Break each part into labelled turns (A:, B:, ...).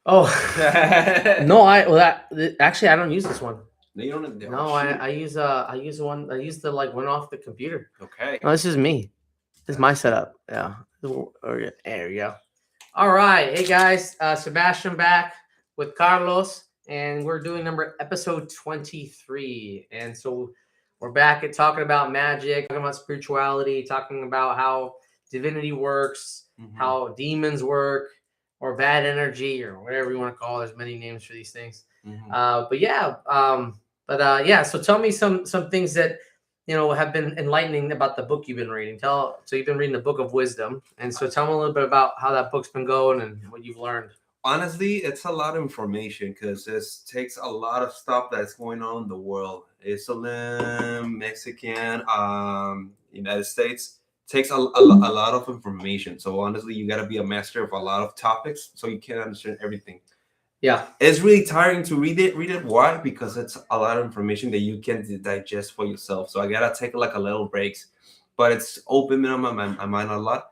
A: Oh no, actually I don't use this one.
B: No, you don't.
A: No,
B: Oh, shoot.
A: I use one. I use the like one off the computer.
B: Okay.
A: No, this is me. This is my setup. Yeah. There you go. All right, hey guys, Sebastian back with Carlos, and we're doing episode 23, and so we're back at talking about magic, talking about spirituality, talking about how divinity works, how demons work, or bad energy, or whatever you want to call it. There's many names for these things. But yeah, yeah. So tell me some things that have been enlightening about the book you've been reading. So you've been reading the Book of Wisdom, and so tell me a little bit about how that book's been going and what you've learned.
B: Honestly, it's a lot of information because this takes a lot of stuff that's going on in the world. Islam, Mexican, United States takes a lot of information. So honestly, you got to be a master of a lot of topics so you can understand everything.
A: Yeah,
B: it's really tiring to read it. Why? Because it's a lot of information that you can digest for yourself. So I gotta take like a little breaks, but it's opened up my mind a lot.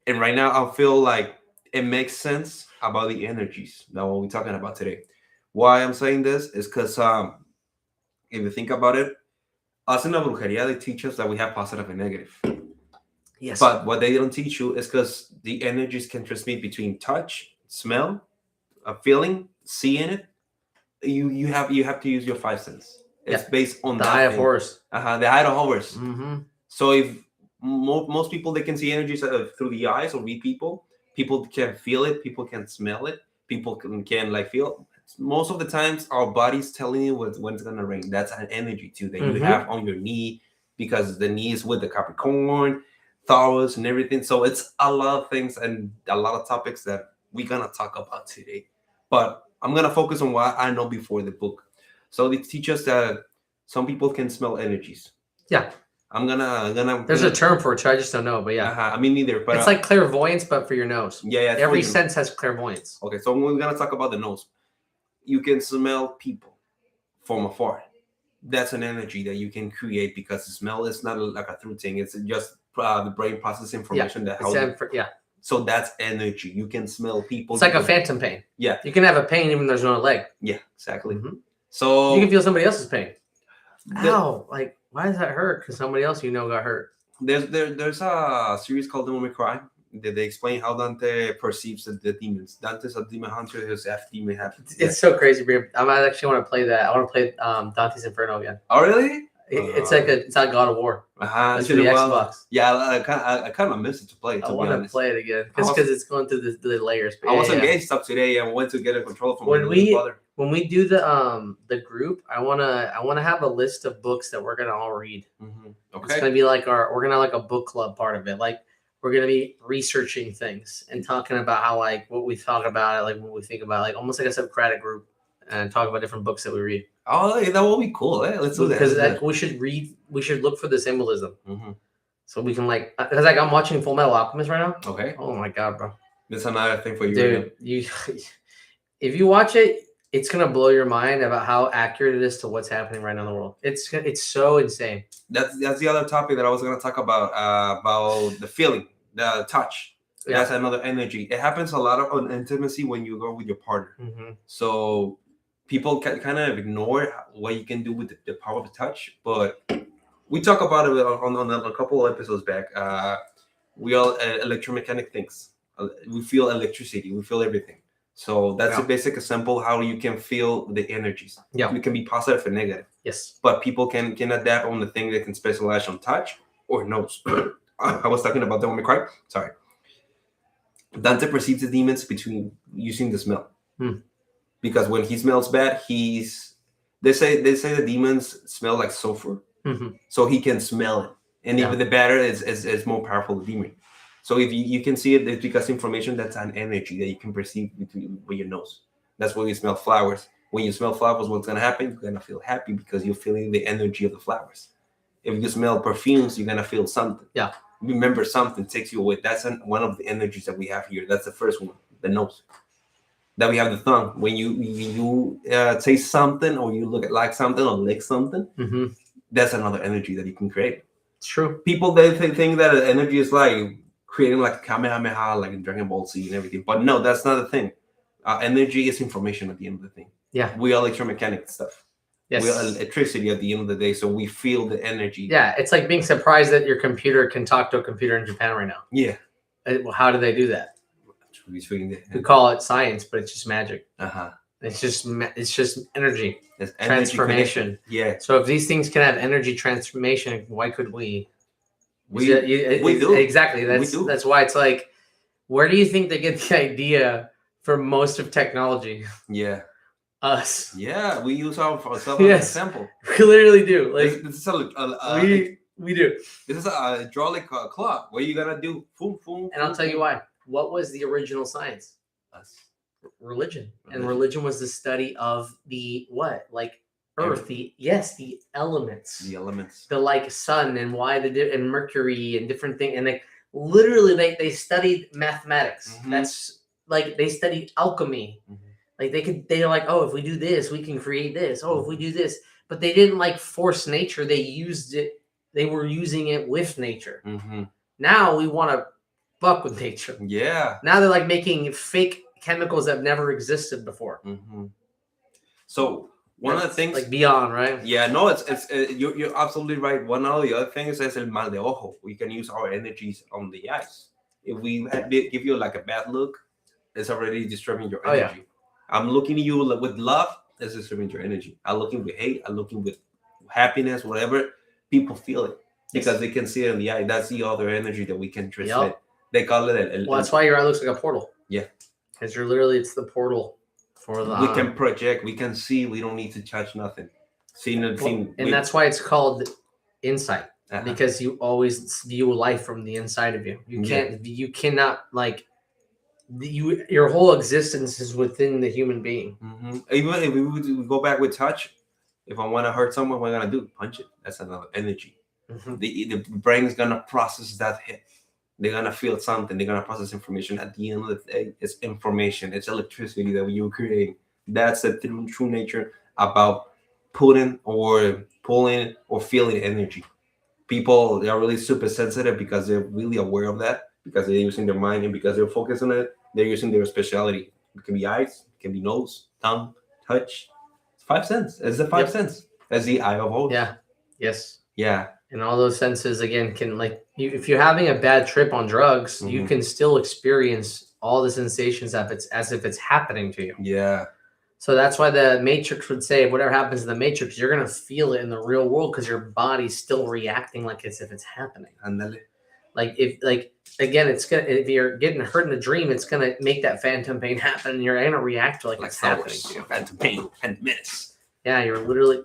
B: And right now, I feel like it makes sense about the energies that what we're talking about today. Why I'm saying this is because if you think about it, us in la brujeria, they teach us that we have positive and negative.
A: yes,
B: But what they don't teach you is because the energies can transmit between touch, smell, a feeling, seeing it. You have to use your five senses. It's based on
A: the
B: that
A: Eye of
B: thing.
A: Horus.
B: The eye of Horus.
A: Mm-hmm.
B: So if most people they can see energies through the eyes or read people, people can feel it, people can smell it, people can like feel. Most of the times, our body's telling you when it's gonna rain. That's an energy too that you have on your knee because the knee is with the Capricorn, Taurus, and everything. So it's a lot of things and a lot of topics that we're gonna talk about today. But I'm gonna focus on what I know before the book. So they teach us that some people can smell energies.
A: Yeah.
B: I'm gonna.
A: There's a term for it, so I just don't know. But yeah,
B: I mean neither. But
A: it's like clairvoyance, but for your nose.
B: yeah.
A: Every sense has clairvoyance.
B: Okay, so we're gonna talk about the nose. You can smell people from afar. That's an energy that you can create because the smell is not like a through thing. It's just the brain processes information that how.
A: Yeah.
B: So that's energy. You can smell people.
A: It's like a phantom pain.
B: Yeah.
A: You can have a pain even though there's no leg.
B: Yeah, exactly. So
A: you can feel somebody else's pain. Ow! Like, why does that hurt? Because somebody else got hurt.
B: There's a series called The Moment Cry. They explain how Dante perceives the demons. Dante's a demon hunter. His F demon happens.
A: It's so crazy. I might actually want to play that. I want to play Dante's Inferno again.
B: Oh really?
A: It's like God of War.
B: That's
A: for the Xbox.
B: Yeah, I kind of miss it to play.
A: I want to play it again because it's going through the layers.
B: I was engaged up today and went to get a control from
A: when we do the group. I wanna have a list of books that we're gonna all read. Okay, it's gonna be like we're gonna like a book club part of it. Like we're gonna be researching things and talking about how like what we talk about, like what we think about, like almost like a Socratic group, and talk about different books that we read.
B: Oh, that will be cool. Let's do that.
A: Because we should read. We should look for the symbolism, so we can like. Because like I'm watching Full Metal Alchemist right now.
B: Okay.
A: Oh my god, bro.
B: That's another thing for you,
A: dude. If you watch it, it's gonna blow your mind about how accurate it is to what's happening right now in the world. It's so insane.
B: That's the other topic that I was gonna talk about the feeling, the touch. Yeah. That's another energy. It happens a lot on intimacy when you go with your partner. So people kind of ignore what you can do with the power of touch, but we talk about it on a couple of episodes back. We all electromechanic things. We feel electricity. We feel everything. So that's a basic example how you can feel the energies. Yeah, you can be positive and negative.
A: Yes,
B: but people can adapt on the thing that can specialize on touch or nose. I was talking about the woman cry. Sorry. Dante perceives the demons between using the smell. Because when he smells bad, they say the demons smell like sulfur, so he can smell it, and even the better is more powerful the demon. So if you can see it, it's because information that's an energy that you can perceive with your nose. That's why you smell flowers. When you smell flowers, what's gonna happen? You're gonna feel happy because you're feeling the energy of the flowers. If you smell perfumes, you're gonna feel something. Yeah. Remember something takes you away. That's one of the energies that we have here. That's the first one, the nose. That we have the tongue. When you taste something or you look at like something or lick something, that's another energy that you can create.
A: It's true.
B: People they think that energy is like creating like a Kamehameha, like in Dragon Ball Z and everything, but no, that's not the thing. Energy is information at the end of the thing.
A: Yeah.
B: We are electromechanic stuff.
A: Yes.
B: We are electricity at the end of the day, so we feel the energy.
A: Yeah, it's like being surprised that your computer can talk to a computer in Japan right now.
B: Yeah.
A: Well, how do they do that? We call it science, but it's just magic. It's just energy.
B: It's
A: transformation.
B: Energy yeah.
A: So if these things can have energy transformation, why could we?
B: We do.
A: Exactly. That's why it's like, where do you think they get the idea for most of technology?
B: Yeah.
A: Us.
B: Yeah, we use ourselves as an example.
A: We literally do. Like
B: this is
A: we do.
B: This is a hydraulic clock. What are you gonna do? Boom, boom.
A: And I'll tell you why. What was the original science?
B: Us.
A: Religion. And religion was the study of the what? Like earth. The elements. The elements. The like sun and why and Mercury and different things. And they literally they studied mathematics. That's like they studied alchemy. Like they're like, oh, if we do this, we can create this. Oh, if we do this. But they didn't like force nature. They used it. They were using it with nature. Now we want to fuck with nature.
B: Yeah.
A: Now they're like making fake chemicals that never existed before.
B: So one of the things,
A: like beyond, right?
B: Yeah, no, you're absolutely right. One of the other things is el mal de ojo. We can use our energies on the eyes. If we give you like a bad look, it's already disturbing your energy. I'm looking at you with love, it's disturbing your energy. I'm looking with hate, I'm looking with happiness, whatever. People feel it because they can see it in the eye. That's the other energy that we can transmit. They call it
A: well, that's why your eye looks like a portal.
B: Yeah.
A: Because it's the portal for the
B: we can project, we can see, we don't need to touch nothing.
A: That's why it's called insight. Because you always view life from the inside of you. You cannot like your whole existence is within the human being.
B: Even if we go back with touch, if I want to hurt someone, what am I gonna do? Punch it. That's another energy. The brain is gonna process that hit. They're gonna feel something. They're gonna process information. At the end of the day, it's information. It's electricity that you're creating. That's the true nature about pulling or feeling energy. People, they are really super sensitive because they're really aware of that, because they're using their mind and because they're focused on it. They're using their speciality. It can be eyes, it can be nose, tongue, touch. It's 5 senses. It's the 5 senses. That's the eye of all.
A: Yeah. Yes.
B: Yeah.
A: And all those senses again can if you're having a bad trip on drugs, you can still experience all the sensations as if it's happening to you.
B: Yeah.
A: So that's why the Matrix would say whatever happens in the Matrix, you're gonna feel it in the real world because your body's still reacting like as if it's happening.
B: Andale.
A: If you're getting hurt in a dream, it's gonna make that phantom pain happen, and you're gonna react like it's happening to you.
B: Phantom pain and menace.
A: Yeah, you're literally.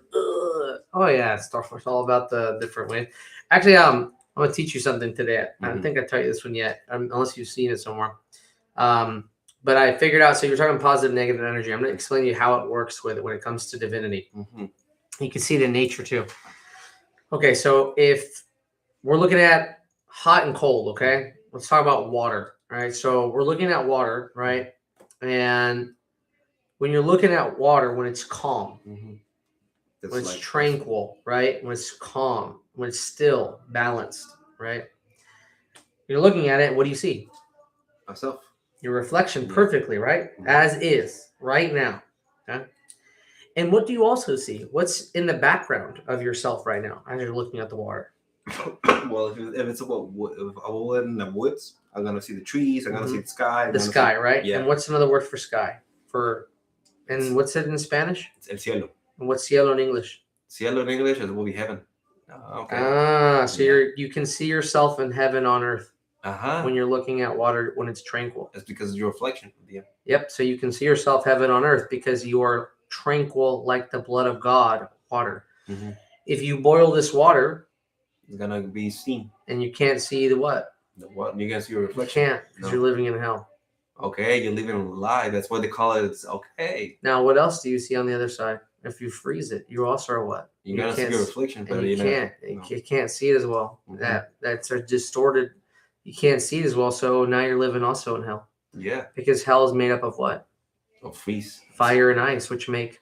A: Oh yeah, Star Wars, all about the different ways. Actually, I'm gonna teach you something today. I don't think I taught you this one yet, unless you've seen it somewhere. But I figured out. So you're talking positive, negative energy. I'm gonna explain to you how it works when it comes to divinity. You can see it in nature too. Okay, so if we're looking at hot and cold, okay, let's talk about water. All right, so we're looking at water, right, and when you're looking at water, when it's calm, when it's tranquil, right? When it's calm, when it's still, balanced, right? You're looking at it, what do you see?
B: Myself.
A: Your reflection perfectly, right? As is, right now. Okay? And what do you also see? What's in the background of yourself right now as you're looking at the water?
B: Well, if it's about if I was in the woods, I'm going to see the trees, I'm going to see the sky.
A: The sky, right? Yeah. And what's another word for sky? And what's it in Spanish?
B: It's el cielo.
A: And what's cielo in English?
B: Cielo in English is will be heaven.
A: Okay. So you can see yourself in heaven on earth when you're looking at water when it's tranquil.
B: That's because of your reflection.
A: Yep. So you can see yourself heaven on earth because you are tranquil like the blood of God, water. If you boil this water,
B: it's gonna be steam,
A: and you can't see the what?
B: The what? You can't see your reflection.
A: You can't because you're living in hell.
B: Okay, you're living a lie. That's what they call it. It's okay.
A: Now, what else do you see on the other side? If you freeze it, you also are what?
B: You're gonna see your reflection, but
A: you can't see it as well. That's a distorted. You can't see it as well. So now you're living also in hell.
B: Yeah.
A: Because hell is made up of what?
B: Of freeze.
A: Fire and ice, which make.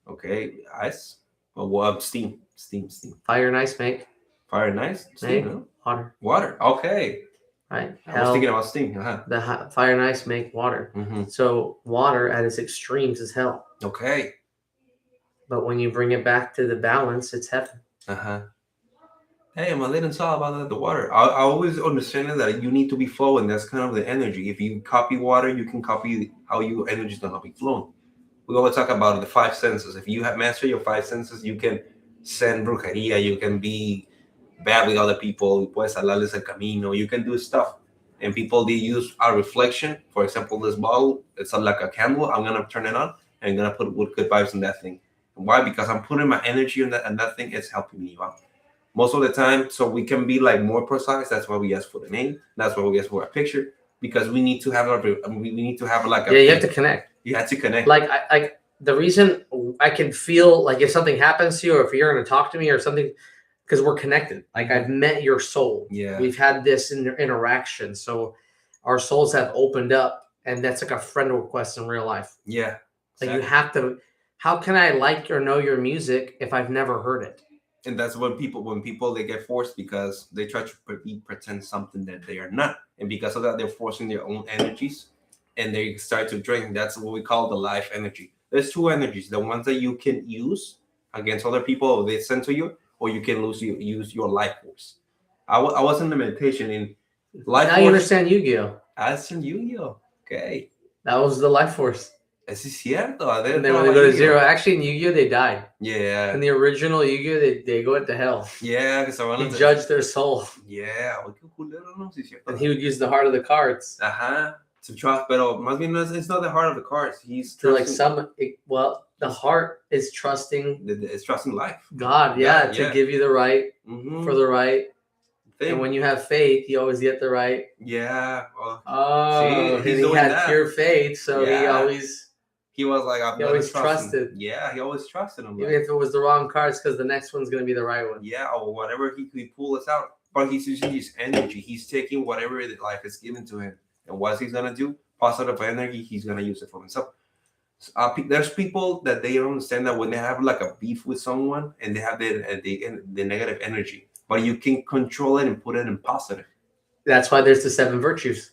B: Okay, ice. Well, steam. Steam.
A: Fire and ice make.
B: Fire and ice. Steam. No?
A: Water.
B: Water. Okay.
A: right?
B: I was thinking about steam. Uh-huh.
A: The fire and ice make water. So water at its extremes is hell.
B: Okay.
A: But when you bring it back to the balance, it's heaven.
B: Uh-huh. Hey, I'm a little saw about the water. I always understand that you need to be flowing. That's kind of the energy. If you copy water, you can copy how your energy is gonna be flowing. We always talk about the five senses. If you have mastered your five senses, you can send brujeria. You can be bad with other people. Puedes hablarles el camino. You can do stuff. And people, they use our reflection. For example, this bottle, it's like a candle. I'm gonna turn it on and I'm gonna put good vibes in that thing. Why? Because I'm putting my energy in that, and that thing is helping me out most of the time. So we can be like more precise. That's why we ask for the name. That's why we ask for a picture, because we need to have we need to have like
A: you have to connect.
B: You have to connect.
A: Like the reason I can feel like if something happens to you, or if you're going to talk to me or something, because we're connected. Like I've met your soul.
B: Yeah,
A: we've had this interaction. So our souls have opened up, and that's like a friend request in real life.
B: Yeah,
A: like you have to. How can I like or know your music if I've never heard it?
B: And that's when people they get forced because they try to pretend something that they are not, and because of that they're forcing their own energies, and they start to drink. That's what we call the life energy. There's two energies: the ones that you can use against other people, or they send to you, or you can use your life force. I was in the meditation in life
A: now
B: force.
A: You understand Yu-Gi-Oh.
B: I understand Yu-Gi-Oh. Okay,
A: that was the life force.
B: Eso es cierto.
A: And then when they go to zero, actually in Yu-Gi-Oh they die.
B: Yeah.
A: In the original Yu-Gi-Oh they go into hell.
B: Yeah, because
A: he judged their soul.
B: Yeah.
A: And he would use the heart of the cards.
B: To trust, pero más bien it's not the heart of the cards. He's
A: to like the heart is trusting.
B: It's trusting life.
A: God, to give you the right for the right. Thing. And when you have faith, you always get the right.
B: Yeah.
A: He had pure faith, so
B: he was like,
A: he always trusted.
B: Yeah, he always trusted him.
A: Even if it was the wrong cards, because the next one's going to be the right one.
B: Yeah, or whatever he could pull us out. But he's using his energy. He's taking whatever life is given to him. And what he's going to do, positive energy, he's going to use it for himself. There's people that they don't understand that when they have like a beef with someone and they have the negative energy, but you can control it and put it in positive.
A: That's why there's the 7 virtues.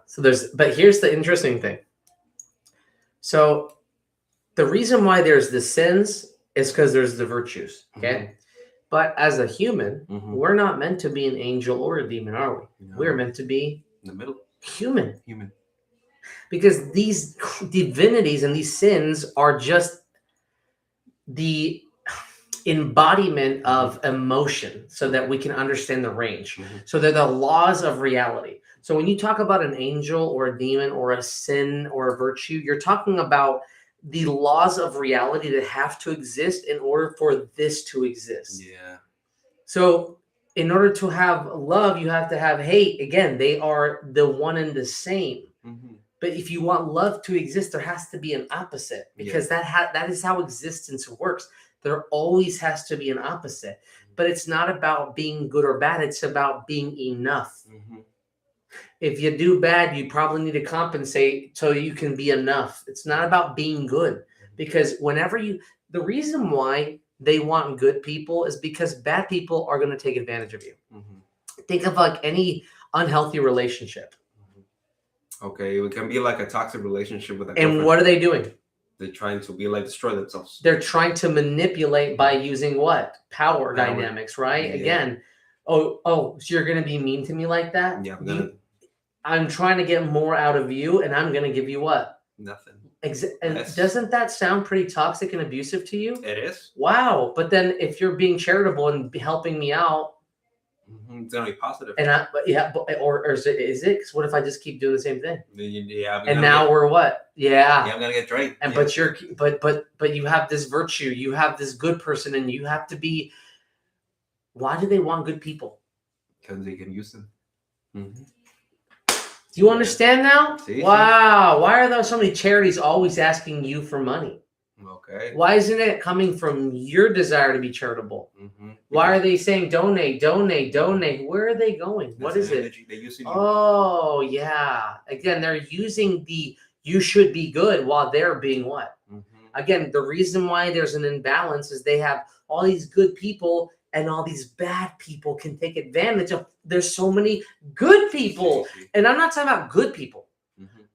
A: So but here's the interesting thing. So the reason why there's the sins is because there's the virtues. Okay. But as a human, we're not meant to be an angel or a demon, are we? No. We're meant to be
B: in the middle.
A: Human. Because these divinities and these sins are just the embodiment of emotion so that we can understand the range. So they're the laws of reality. So when you talk about an angel or a demon or a sin or a virtue, you're talking about the laws of reality that have to exist in order for this to exist.
B: Yeah.
A: So in order to have love, you have to have hate. Again, they are the one and the same. But if you want love to exist, there has to be an opposite, because that is how existence works. There always has to be an opposite. But it's not about being good or bad. It's about being enough. If you do bad, you probably need to compensate so you can be enough. It's not about being good, because the reason why they want good people is because bad people are going to take advantage of you. Think of like any unhealthy relationship.
B: Okay, it can be like a toxic relationship with a
A: girlfriend. And what are they doing?
B: They're trying to destroy themselves.
A: They're trying to manipulate by using what? Power dynamics, right? Yeah. Again, so you're going to be mean to me like that?
B: Yeah,
A: I'm trying to get more out of you, and I'm going to give you what?
B: Nothing.
A: And doesn't that sound pretty toxic and abusive to you?
B: It is.
A: Wow. But then if you're being charitable and helping me out,
B: it's gonna be positive.
A: And or is it? Because what if I just keep doing the same thing?
B: Yeah.
A: And now we're what? Yeah.
B: Yeah, I'm gonna get drained.
A: And but you have this virtue. You have this good person, and you have to be. Why do they want good people?
B: Because they can use them.
A: Do you understand now? Wow. Why are there so many charities always asking you for money?
B: Okay.
A: Why isn't it coming from your desire to be charitable? Why are they saying donate? Where are they going? What is it? Oh, yeah. Again, they're using you should be good while they're being what? Again, the reason why there's an imbalance is they have all these good people and all these bad people can take advantage of. There's so many good people, and I'm not talking about good people.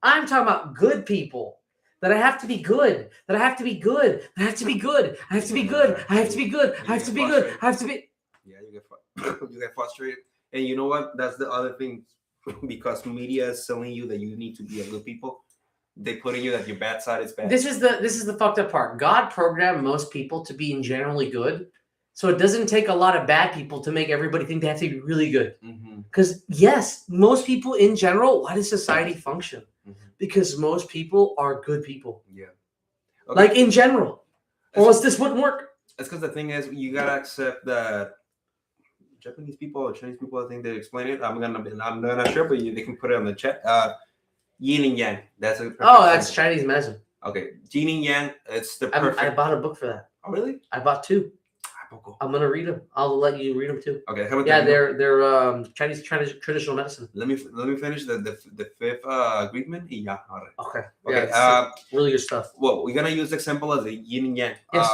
A: I'm talking about good people. That I have to be good. That I have to be good. I have to be good. I have to be good. I have to be good. I have to be good. I have to be.
B: Yeah, you get frustrated, and you know what? That's the other thing, because media is telling you that you need to be a good people. They put in you that your bad side is bad.
A: This is the fucked up part. God programmed most people to be generally good, so it doesn't take a lot of bad people to make everybody think they have to be really good. Because yes, most people in general, why does society function? Because most people are good people.
B: Yeah.
A: Okay. Like in general. Or else this wouldn't work.
B: That's because the thing is, you gotta accept that Japanese people or Chinese people, I think they explain it. I'm not sure, but they can put it on the chat. Yin and yang. That's a
A: that's Chinese medicine.
B: Okay. Yin and yang, it's the perfect.
A: I bought a book for that.
B: Oh really?
A: I bought 2. I'm gonna read them. I'll let you read them too.
B: Okay.
A: Yeah, they're Chinese traditional medicine.
B: Let me finish the 5th agreement. Yeah. All right.
A: Okay.
B: Okay.
A: Yeah, really good stuff.
B: Well, we're gonna use the example as a yin and yang.
A: Yes.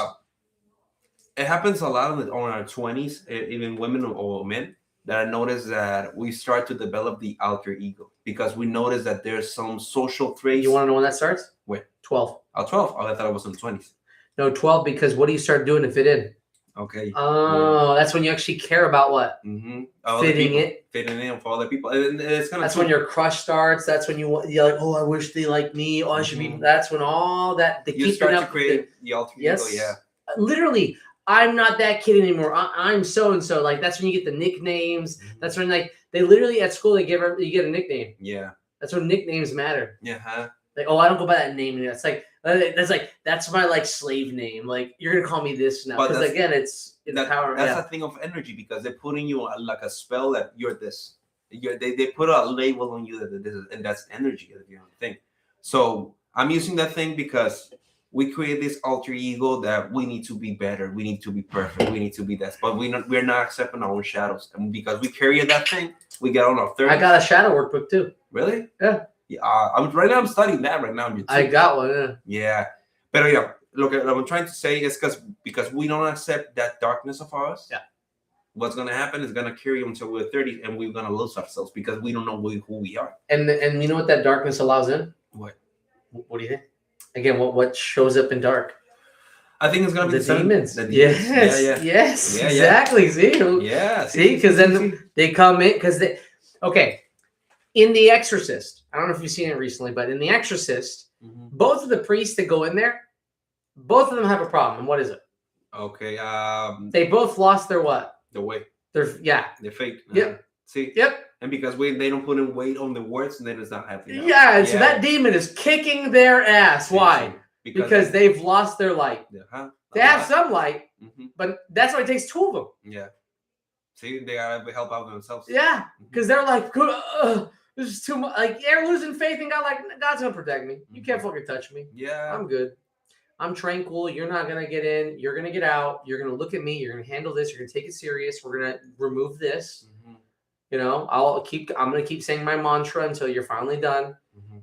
B: It happens a lot on our 20s, even women or men, that I notice that we start to develop the alter ego because we notice that there's some social traits.
A: You want to know when that starts?
B: When?
A: 12.
B: Oh, 12. Oh, I thought it was in the 20s.
A: No, 12, because what do you start doing to fit in?
B: Okay.
A: Oh, that's when you actually care about what? Fitting
B: in for other people. And it's gonna.
A: That's when your crush starts. That's when you're like, oh, I wish they like me. Oh, I should be. That's when all that they keep
B: start to create the alter ego. Yeah.
A: Literally, I'm not that kid anymore. I'm so and so. Like that's when you get the nicknames. That's when like they literally at school you get a nickname.
B: Yeah.
A: That's when nicknames matter.
B: Yeah.
A: Like, oh, I don't go by that name anymore. It's like that's my like slave name. Like you're gonna call me this now because again, it's power.
B: That's a thing of energy because they're putting you on like a spell that you're this. They put a label on you that this is, and that's energy. You know, thing. So I'm using that thing because we create this alter ego that we need to be better, we need to be perfect, we need to be that. But we're not accepting our own shadows, and because we carry that thing, we get on our 30s.
A: I got a shadow workbook too.
B: Really?
A: Yeah.
B: I'm studying that right now. On YouTube.
A: I got one. Yeah.
B: Yeah, but yeah, look, what I'm trying to say is because we don't accept that darkness of ours.
A: Yeah. What's
B: gonna happen is gonna carry until we're 30, and we're gonna lose ourselves because we don't know who we are.
A: And you know what that darkness allows in?
B: What?
A: What do you think? Again, what shows up in dark?
B: I think it's gonna be
A: the demons.
B: Yes.
A: Yes. Exactly. See.
B: Yeah.
A: See, because then they come in because they. Okay. In The Exorcist, I don't know if you've seen it recently, but in The Exorcist, both of the priests that go in there, both of them have a problem. And what is it?
B: Okay.
A: They both lost their what?
B: The weight.
A: Their
B: faith.
A: Yep.
B: See.
A: Yep.
B: And because they don't put in weight on the words, and then it's not happening.
A: Yeah. And so that demon is kicking their ass. Why? Because they've lost their light. They have some light, but that's why it takes 2 of them.
B: Yeah. See, they gotta help out themselves.
A: Yeah, because they're like, this is too much. Like, they're losing faith in God. Like, God's gonna protect me. You can't fucking touch me.
B: Yeah,
A: I'm good. I'm tranquil. You're not gonna get in. You're gonna get out. You're gonna look at me. You're gonna handle this. You're gonna take it serious. We're gonna remove this. You know, I'm gonna keep saying my mantra until you're finally done,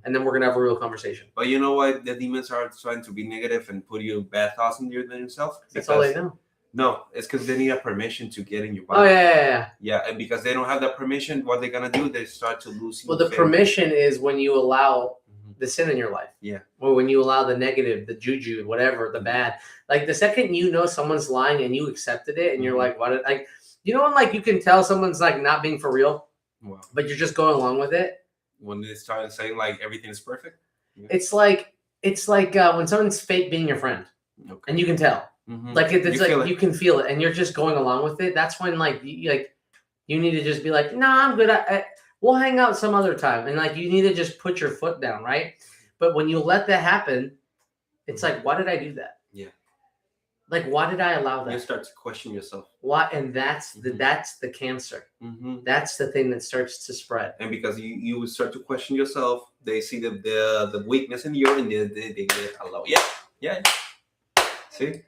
A: and then we're gonna have a real conversation.
B: But you know what? The demons are trying to be negative and put you bad thoughts in yourself.
A: That's all they know.
B: No, it's because they need a permission to get in your body.
A: Oh, yeah.
B: Yeah, and because they don't have that permission, what they're going to do, they start to lose.
A: Well, the permission is when you allow the sin in your life.
B: Yeah.
A: Or when you allow the negative, the juju, whatever, the bad. Like, the second you know someone's lying and you accepted it and you're like, what? Like, you know when, like, you can tell someone's, like, not being for real, but you're just going along with it?
B: When they start saying, like, everything is perfect?
A: Yeah. It's like when someone's fake being your friend. Okay. And you can tell. Like it's like you can feel it, and you're just going along with it. That's when you need to just be like, nah, I'm good. We'll hang out some other time, and like you need to just put your foot down, right? But when you let that happen, it's like, why did I do that?
B: Yeah.
A: Like, why did I allow that?
B: You start to question yourself.
A: Why? And that's the cancer. That's the thing that starts to spread.
B: And because you start to question yourself, they see the weakness in you, and they get allow. Yeah. See.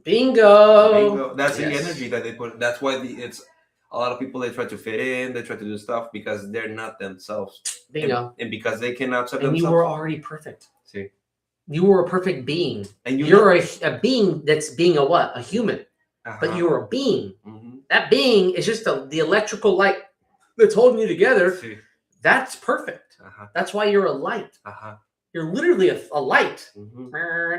A: Bingo.
B: That's the energy that they put. That's why it's a lot of people. They try to fit in. They try to do stuff because they're not themselves.
A: Bingo.
B: And because they cannot accept
A: themselves. And you were already perfect.
B: See,
A: you were a perfect being. And you're a being that's being a what? A human. But you're a being. that being is just the electrical light that's holding you together. That's perfect. That's why you're a light. You're literally a light.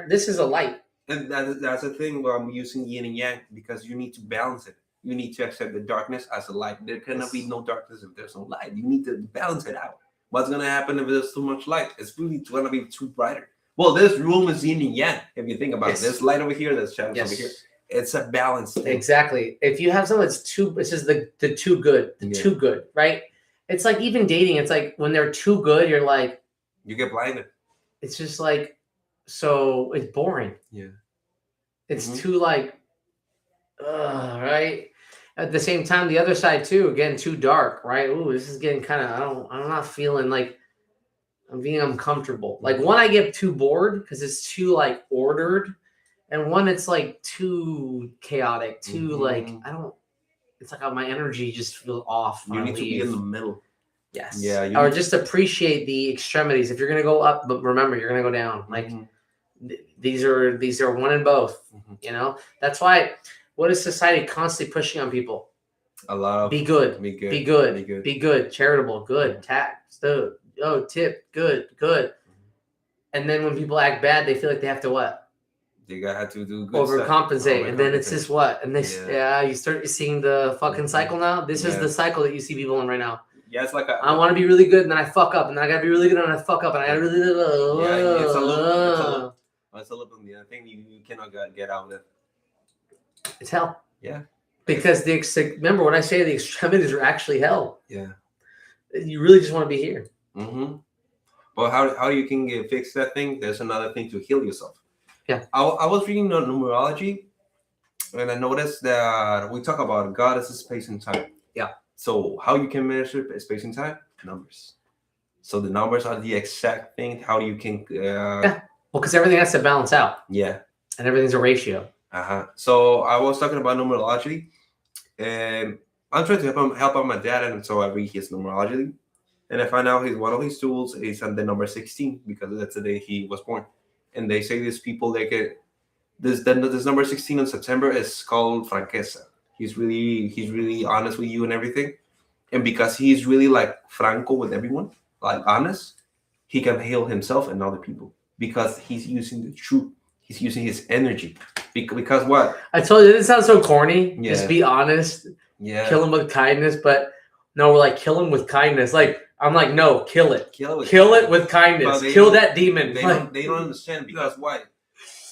A: This is a light.
B: And that's the thing where I'm using yin and yang, because you need to balance it. You need to accept the darkness as a light. There cannot be no darkness if there's no light. You need to balance it out. What's going to happen if there's too much light? It's really going to be too brighter. Well, this room is yin and yang. If you think about it, there's light over here, there's shadows over here. It's a balance thing.
A: Exactly. If you have something that's too, this is the too good, too good, right? It's like even dating. It's like when they're too good, you're like,
B: you get blinded.
A: It's just like, so it's boring.
B: Yeah.
A: It's too like, right? At the same time, the other side too, again, too dark, right? Ooh, this is getting kind of, I'm not feeling like I'm being uncomfortable. Like one, I get too bored because it's too like ordered. And one, it's like too chaotic, too like, it's like my energy just feels off.
B: You need to be in the middle.
A: Yes.
B: Yeah.
A: Or just appreciate the extremities. If you're going to go up, but remember, you're going to go down. Like these are one in both, you know? That's why, what is society constantly pushing on people?
B: A lot of
A: be good, be good, charitable, good, tax, tip, good. And then when people act bad, they feel like they have to what?
B: They have to do good
A: overcompensate, and then it's just what? And you start seeing the fucking cycle now. This is the cycle that you see people in right now.
B: Yeah, it's like
A: I want to be really good, and then I fuck up, and then I gotta be really good, and I fuck up, and I gotta really.
B: It's a loop. It's a loop. I think you cannot get out of it.
A: It's hell.
B: Yeah.
A: Because remember when I say the extremities are actually hell.
B: Yeah.
A: You really just want to be here.
B: But how you can fix that thing? There's another thing to heal yourself.
A: Yeah.
B: I was reading the numerology, and I noticed that we talk about God as a space and time.
A: Yeah.
B: So how you can measure space and time? Numbers. So the numbers are the exact thing. How you can.
A: Yeah. Well, because everything has to balance out.
B: Yeah.
A: And everything's a ratio.
B: So I was talking about numerology, and I'm trying to help out my dad, and so I read his numerology, and I find out one of his tools is on the number 16 because that's the day he was born. And they say these people they get this number 16 in September is called franqueza. He's really honest with you and everything, and because he's really like franco with everyone, like honest, he can heal himself and other people because he's using the truth. He's using his energy. Because what?
A: I told you, this sounds so corny.
B: Yeah.
A: Just be honest.
B: Yeah.
A: Kill him with kindness. But no, we're like, kill him with kindness. Like, I'm like, no, kill it.
B: Kill
A: it with kindness. Kill that demon.
B: They don't understand because why?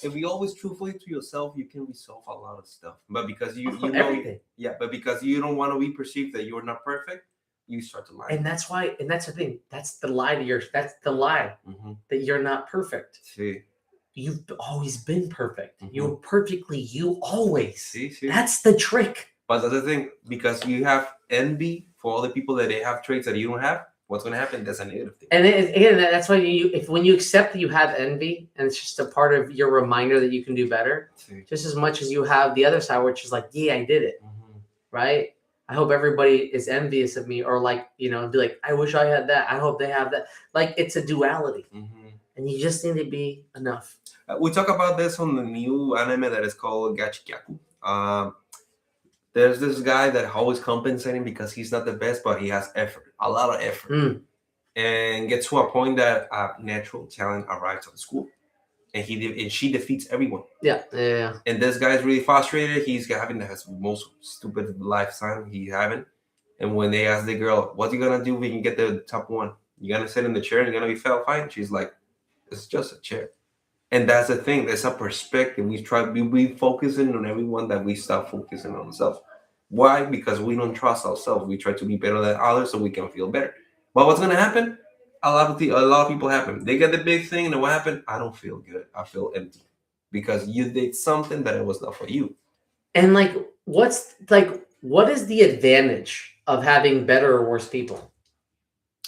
B: If you always truthfully to yourself, you can resolve a lot of stuff. But because you know
A: everything.
B: Yeah, but because you don't want to be perceived that you're not perfect, you start to lie.
A: And that's why, and that's the thing. That's the lie that you're not perfect.
B: See.
A: You've always been perfect. You're perfectly you always.
B: See.
A: That's the trick.
B: But the other thing, because you have envy for other people that they have traits that you don't have, what's going to happen? That's a negative thing.
A: And again, that's why when you accept that you have envy, and it's just a part of your reminder that you can do better, just as much as you have the other side, which is like, yeah, I did it, right? I hope everybody is envious of me, or like, be like, I wish I had that. I hope they have that. Like, it's a duality, and you just need to be enough.
B: We talk about this on the new anime that is called Gachikyaku. There's this guy that always compensating because he's not the best, but he has effort, a lot of effort, and gets to a point that natural talent arrives at the school, and she defeats everyone.
A: Yeah.
B: And this guy is really frustrated. He's having the most stupid lifetime he's having. And when they ask the girl, "What are you gonna do when you get the top one? You gonna sit in the chair and you're gonna be fine?" She's like, "It's just a chair." And that's the thing. There's a perspective. We focusing on everyone that we stop focusing on ourselves. Why? Because we don't trust ourselves. We try to be better than others so we can feel better. But what's going to happen? A lot of people happen. They get the big thing, and what happened? I don't feel good. I feel empty because you did something that it was not for you.
A: And what is the advantage of having better or worse people?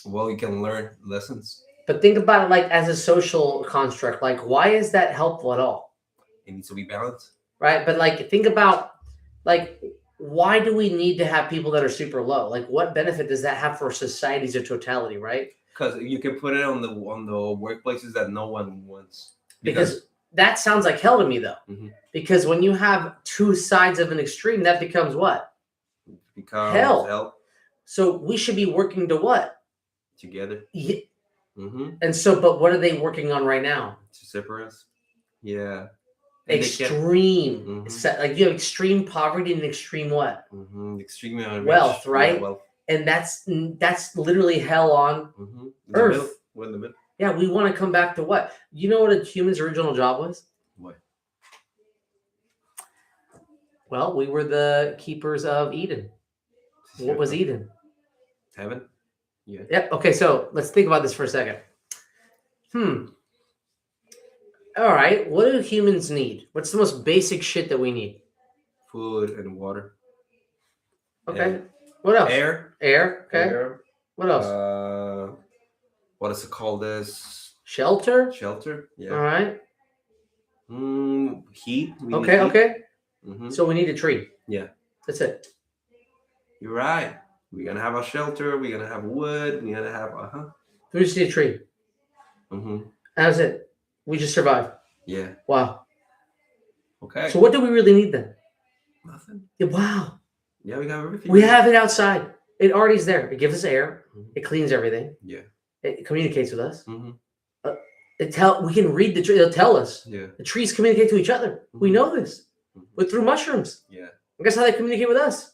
B: Well, you can learn lessons.
A: But think about it like as a social construct. Like, why is that helpful at all?
B: It needs to be balanced.
A: Right? But think about why do we need to have people that are super low? Like, what benefit does that have for society as a totality, right?
B: Because you can put it on the workplaces that no one wants.
A: Because that sounds like hell to me, though. Because when you have two sides of an extreme, that becomes what?
B: Because
A: Hell.
B: help
A: So we should be working to what?
B: together.
A: Yeah.
B: Mm-hmm.
A: And so, but what are they working on right now?
B: To separate us. Yeah. And
A: Extreme.
B: Mhm.
A: Like you have extreme poverty and extreme what?
B: Extremely rich.
A: Wealth, right?
B: Yeah, wealth.
A: And that's literally hell on Earth.
B: We're in the middle.
A: Yeah, we want to come back to what? You know what a human's original job was?
B: What?
A: Well, we were the keepers of Eden. What was Eden?
B: Heaven. Yeah.
A: Yep. Okay, so let's think about this for a second. All right. What do humans need? What's the most basic shit that we need?
B: Food and water.
A: Okay.
B: And
A: what else?
B: Air.
A: Air. Okay.
B: Air.
A: What else?
B: What is it called? This
A: shelter.
B: Shelter. Yeah.
A: All right.
B: Heat.
A: Okay.
B: Heat.
A: Okay.
B: Mm-hmm.
A: So we need a tree.
B: Yeah.
A: That's it.
B: You're right. We're gonna have a shelter. We're gonna have wood. We're gonna have
A: We just need a tree.
B: Mm-hmm.
A: That's it. We just survive.
B: Yeah.
A: Wow.
B: Okay.
A: So what do we really need then?
B: Nothing.
A: Yeah, wow.
B: Yeah, we got everything.
A: We have it outside. It already is there. It gives us air.
B: Mm-hmm.
A: It cleans everything.
B: Yeah.
A: It communicates with us.
B: Mm-hmm.
A: We can read the tree. It'll tell us.
B: Yeah.
A: The trees communicate to each other.
B: Mm-hmm.
A: We know this.
B: Mm-hmm.
A: But through mushrooms.
B: Yeah.
A: And guess how they communicate with us?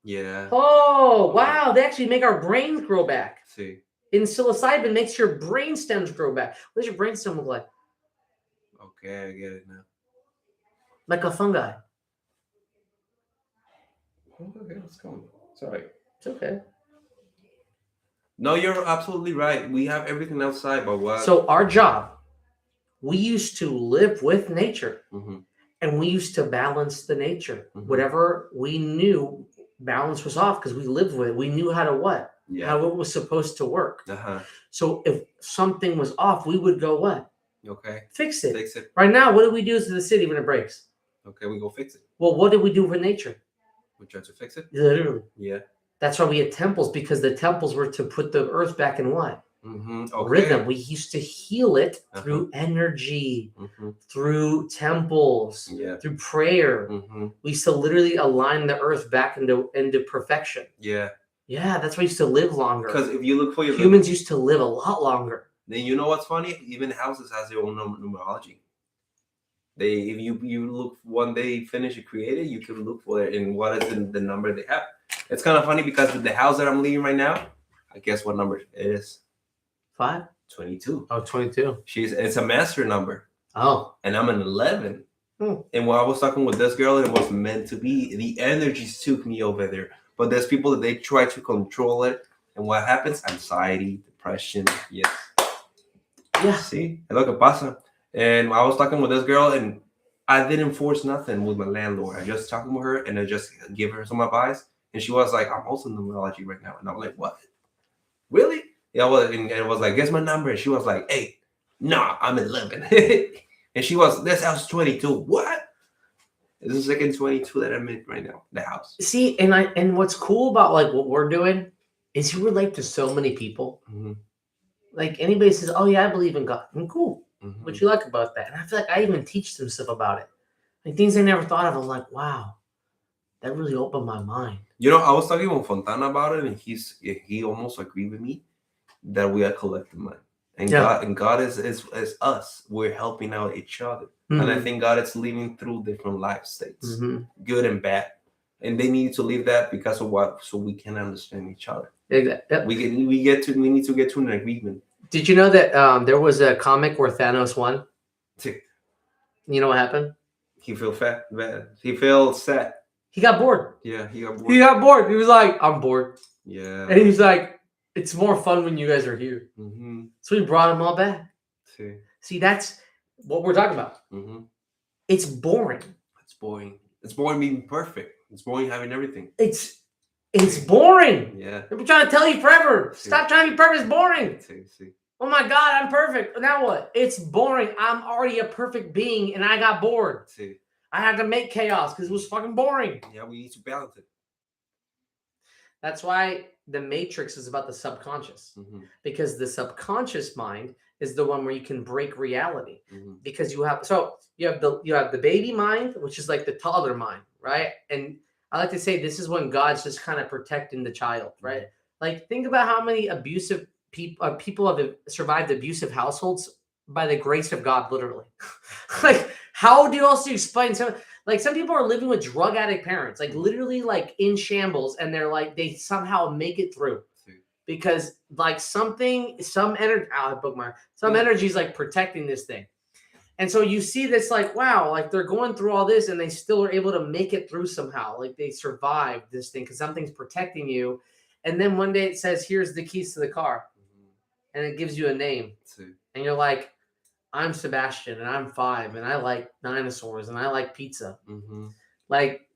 B: Yeah.
A: Oh, wow. They actually make our brains grow back.
B: See.
A: In psilocybin makes your brain stems grow back. What does your brain stem look like?
B: Okay, I get it now.
A: Like a fungi.
B: Okay, let's go. Sorry.
A: It's okay.
B: No, you're absolutely right. We have everything outside, but what?
A: So our job, we used to live with nature.
B: Mm-hmm.
A: And we used to balance the nature.
B: Mm-hmm.
A: Whatever we knew, balance was off because we lived with it. We knew how to what?
B: Yeah.
A: How it was supposed to work.
B: Uh-huh.
A: So if something was off, we would go what?
B: Okay.
A: Fix it.
B: Fix it.
A: Right now, what do we do to the city when it breaks?
B: Okay, we go fix it.
A: Well, what did we do for nature?
B: We try to fix it.
A: Literally.
B: Yeah.
A: That's why we had temples, because the temples were to put the earth back in what?
B: Mm-hmm. Okay.
A: Rhythm. We used to heal it through energy, through temples, through prayer.
B: Mm-hmm.
A: We used to literally align the earth back into perfection.
B: Yeah.
A: Yeah, that's why we used to live longer.
B: Because if you look for your
A: humans used to live a lot longer.
B: Then you know what's funny? Even houses has their own numerology. If you look one day finish it created, you can look for it in what is the number they have. It's kind of funny because with the house that I'm living right now, I guess what number it is.
A: 5?
B: 22.
A: Oh, 22.
B: It's a master number.
A: Oh.
B: And I'm an 11. And when I was talking with this girl, it was meant to be. The energies took me over there. But there's people that they try to control it. And what happens? Anxiety, depression. Yes.
A: Yeah.
B: See? Es lo que pasa. And I was talking with this girl, and I didn't force nothing with my landlord. I just talking with her, and I just give her some advice. And she was like, I'm also in numerology right now. And I'm like, what? Really? Yeah, and it was like, guess my number. And she was like, 8. Nah, I'm 11. And she was, this house 22. What? This is the second 22 that I'm in right now, the house.
A: See, and what's cool about like what we're doing is you relate to so many people.
B: Mm-hmm.
A: Like anybody says, oh yeah, I believe in God. I'm cool.
B: Mm-hmm.
A: What you like about that? And I feel like I even teach them stuff about it. Like things I never thought of. I'm like, wow, that really opened my mind.
B: You know, I was talking with Fontana about it, and he almost agreed with me that we are collective mind. And God is us. We're helping out each other. Mm-hmm. And I think God is living through different life states, good and bad. And they need to live that because of what? So we can understand each other.
A: Exactly.
B: We need to get to an agreement.
A: Did you know that there was a comic where Thanos won? You know what happened?
B: He felt fat, bad. He felt sad.
A: He got bored.
B: Yeah, he got bored. He
A: was like, I'm bored.
B: Yeah.
A: And he's like, it's more fun when you guys are here.
B: Mm-hmm.
A: So we brought them all back.
B: See,
A: that's what we're talking about.
B: Mm-hmm.
A: It's boring.
B: It's boring. It's boring being perfect. It's boring having everything.
A: It's boring.
B: Yeah.
A: I've been trying to tell you forever. Stop trying to be perfect. It's boring.
B: See.
A: Oh my God, I'm perfect. Now what? It's boring. I'm already a perfect being and I got bored.
B: See.
A: I had to make chaos because it was fucking boring.
B: Yeah, we need to balance it.
A: That's why the Matrix is about the subconscious, because the subconscious mind is the one where you can break reality. Because you have the baby mind, which is like the toddler mind, right? And I like to say this is when God's just kind of protecting the child, right? Like, think about how many abusive people have survived abusive households by the grace of God, literally. Like, how do you also explain some? Like, some people are living with drug addict parents, like literally, like in shambles, and they're like they somehow make it through because like some energy. I bookmark. Some energy is like protecting this thing. And so you see this like, wow, like they're going through all this and they still are able to make it through somehow. Like they survived this thing because something's protecting you. And then one day it says, here's the keys to the car. And it gives you a name. And you're like, I'm Sebastian and I'm 5 and I like dinosaurs and I like pizza. Like,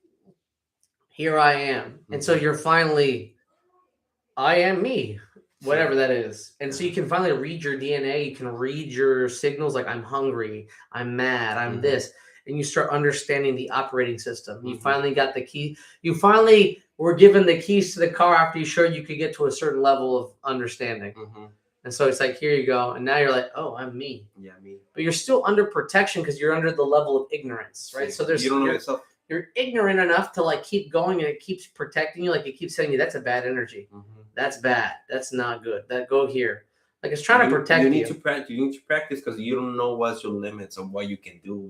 A: here I am. And so you're finally, I am me. Whatever that is. And so you can finally read your DNA. You can read your signals like I'm hungry, I'm mad, I'm this. And you start understanding the operating system. You finally got the key. You finally were given the keys to the car after you showed you could get to a certain level of understanding. And so it's like, here you go. And now you're like, oh, I'm me.
B: Yeah, me.
A: But you're still under protection because you're under the level of ignorance, right? So there's
B: you don't know yourself.
A: You're ignorant enough to like keep going and it keeps protecting you. Like it keeps telling you that's a bad energy. That's bad. That's not good. That go here. Like it's trying to protect you.
B: You need to practice because you don't know what's your limits of what you can do.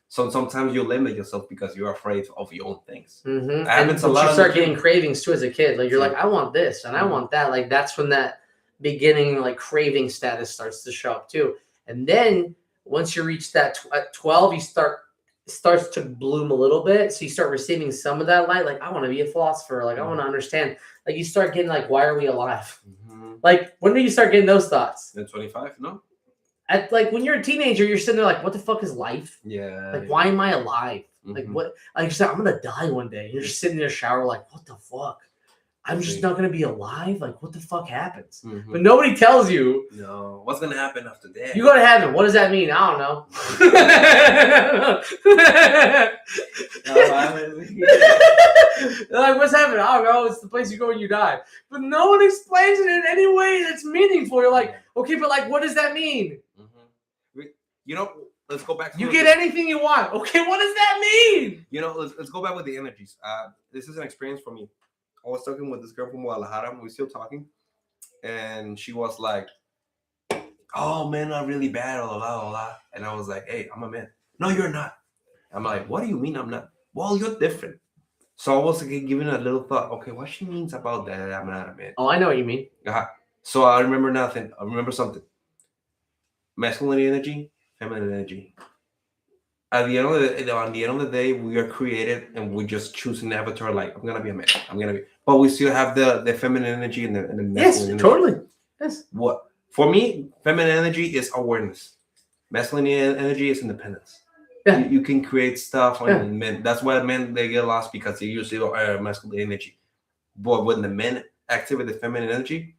B: So sometimes you limit yourself because you're afraid of your own things.
A: And you start getting cravings too as a kid. Like you're like, I want this and I want that. Like that's when that beginning like craving status starts to show up too. And then once you reach that at 12, you starts to bloom a little bit. So you start receiving some of that light. Like I want to be a philosopher. Like I want to understand. Like you start getting like, why are we alive? Like when do you start getting those thoughts?
B: At 25, no.
A: At like when you're a teenager, you're sitting there like, what the fuck is life?
B: Yeah.
A: Like why am I alive? Like what? Like you said, I'm gonna die one day. You're just sitting in the shower like, what the fuck? I'm just not gonna be alive. Like what the fuck happens? But nobody tells you.
B: No. What's gonna happen after that?
A: You go to heaven. What does that mean? I don't know. Like what's heaven? I don't know. It's the place you go when you die. But no one explains it in any way that's meaningful. You're like, okay, but like, what does that mean?
B: You know, let's go back.
A: You get anything you want. Okay, what does that mean?
B: You know, let's go back with the energies. This is an experience for me. I was talking with this girl from Guadalajara. We're still talking, and she was like, "Oh, men are really bad, blah, blah, blah, blah." And I was like, "Hey, I'm a man." No, you're not. I'm like, "What do you mean I'm not?" Well, you're different. So I was like, giving a little thought. Okay, what she means about that? I'm not a man.
A: Oh, I know what you mean.
B: So I remember nothing. I remember something. Masculine energy, feminine energy. At the end of the day, we are created and we just choose an avatar. Like I'm gonna be a man. But we still have the feminine energy and the masculine energy.
A: Totally. Yes.
B: What for me, feminine energy is awareness. Masculine energy is independence. Yeah. You can create stuff on men. That's why men they get lost because they usually are masculine energy. But when the men activate the feminine energy,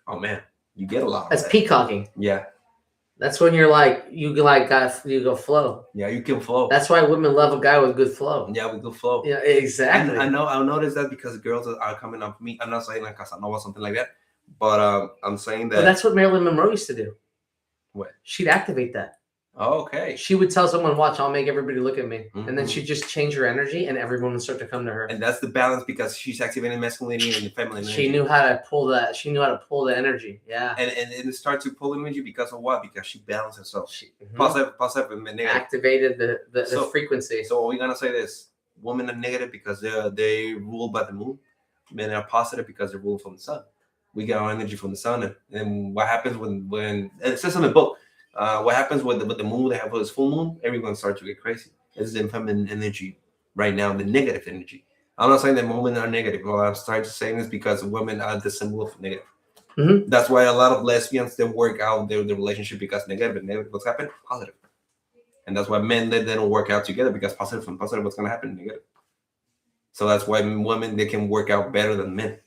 B: oh man, you get a lot.
A: That's peacocking.
B: Yeah.
A: That's when you're like, you go flow.
B: Yeah, you can flow.
A: That's why women love a guy with good flow.
B: Yeah, with good flow.
A: Yeah, exactly.
B: And I'll notice that because girls are coming up to me. I'm not saying like Casanova or something like that, but I'm saying that.
A: But that's what Marilyn Monroe used to do.
B: What?
A: She'd activate that.
B: Oh, okay.
A: She would tell someone, watch, I'll make everybody look at me. And then she'd just change her energy and everyone would start to come to her.
B: And that's the balance because she's activating masculinity and the feminine energy.
A: She knew how to pull that. She knew how to pull the energy. Yeah.
B: And it started to pull energy because of what? Because she balanced herself. Positive and negative.
A: Activated the frequency.
B: So we're going to say this. Women are negative because they rule by the moon. Men are positive because they rule from the sun. We get our energy from the sun. And what happens when it says in the book, what happens with the moon they have for this full moon, everyone starts to get crazy. It's the feminine energy right now, the negative energy. I'm not saying that women are negative. Well, I'm starting to say this because women are the symbol of negative. That's why a lot of lesbians they work out their relationship because negative and negative. What's happened? Positive. And that's why men they don't work out together because positive and positive. What's going to happen? Negative. So that's why women they can work out better than men.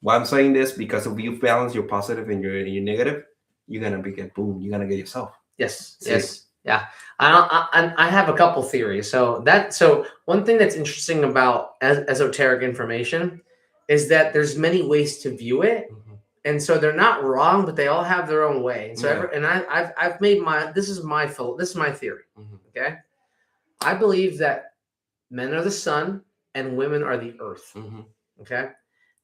B: Why I'm saying this because if you balance your positive and your negative, you're gonna get boom. You're gonna get yourself.
A: Yes. Yes. Yeah. I have a couple theories. So one thing that's interesting about esoteric information is that there's many ways to view it, and so they're not wrong, but they all have their own way. And so I've made this is my theory. Okay. I believe that men are the sun and women are the earth.
B: Mm-hmm.
A: Okay.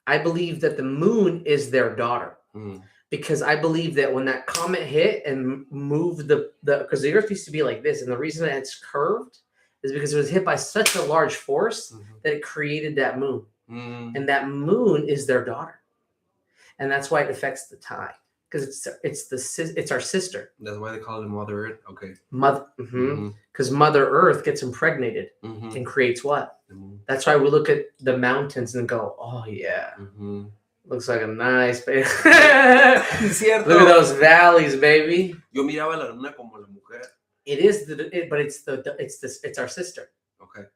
A: I believe that the moon is their daughter.
B: Mm.
A: Because I believe that when that comet hit and moved because the earth used to be like this, and the reason that it's curved is because it was hit by such a large force that it created that moon. And that moon is their daughter. And that's why it affects the tide. Because it's our sister.
B: That's why they call it Mother Earth. Okay.
A: Because Mother Earth gets impregnated and creates what? That's why we look at the mountains and go, oh yeah. Looks like a nice baby. Look at those valleys, baby.
B: Yo miraba la luna como la mujer.
A: It is but it's our sister.
B: Okay.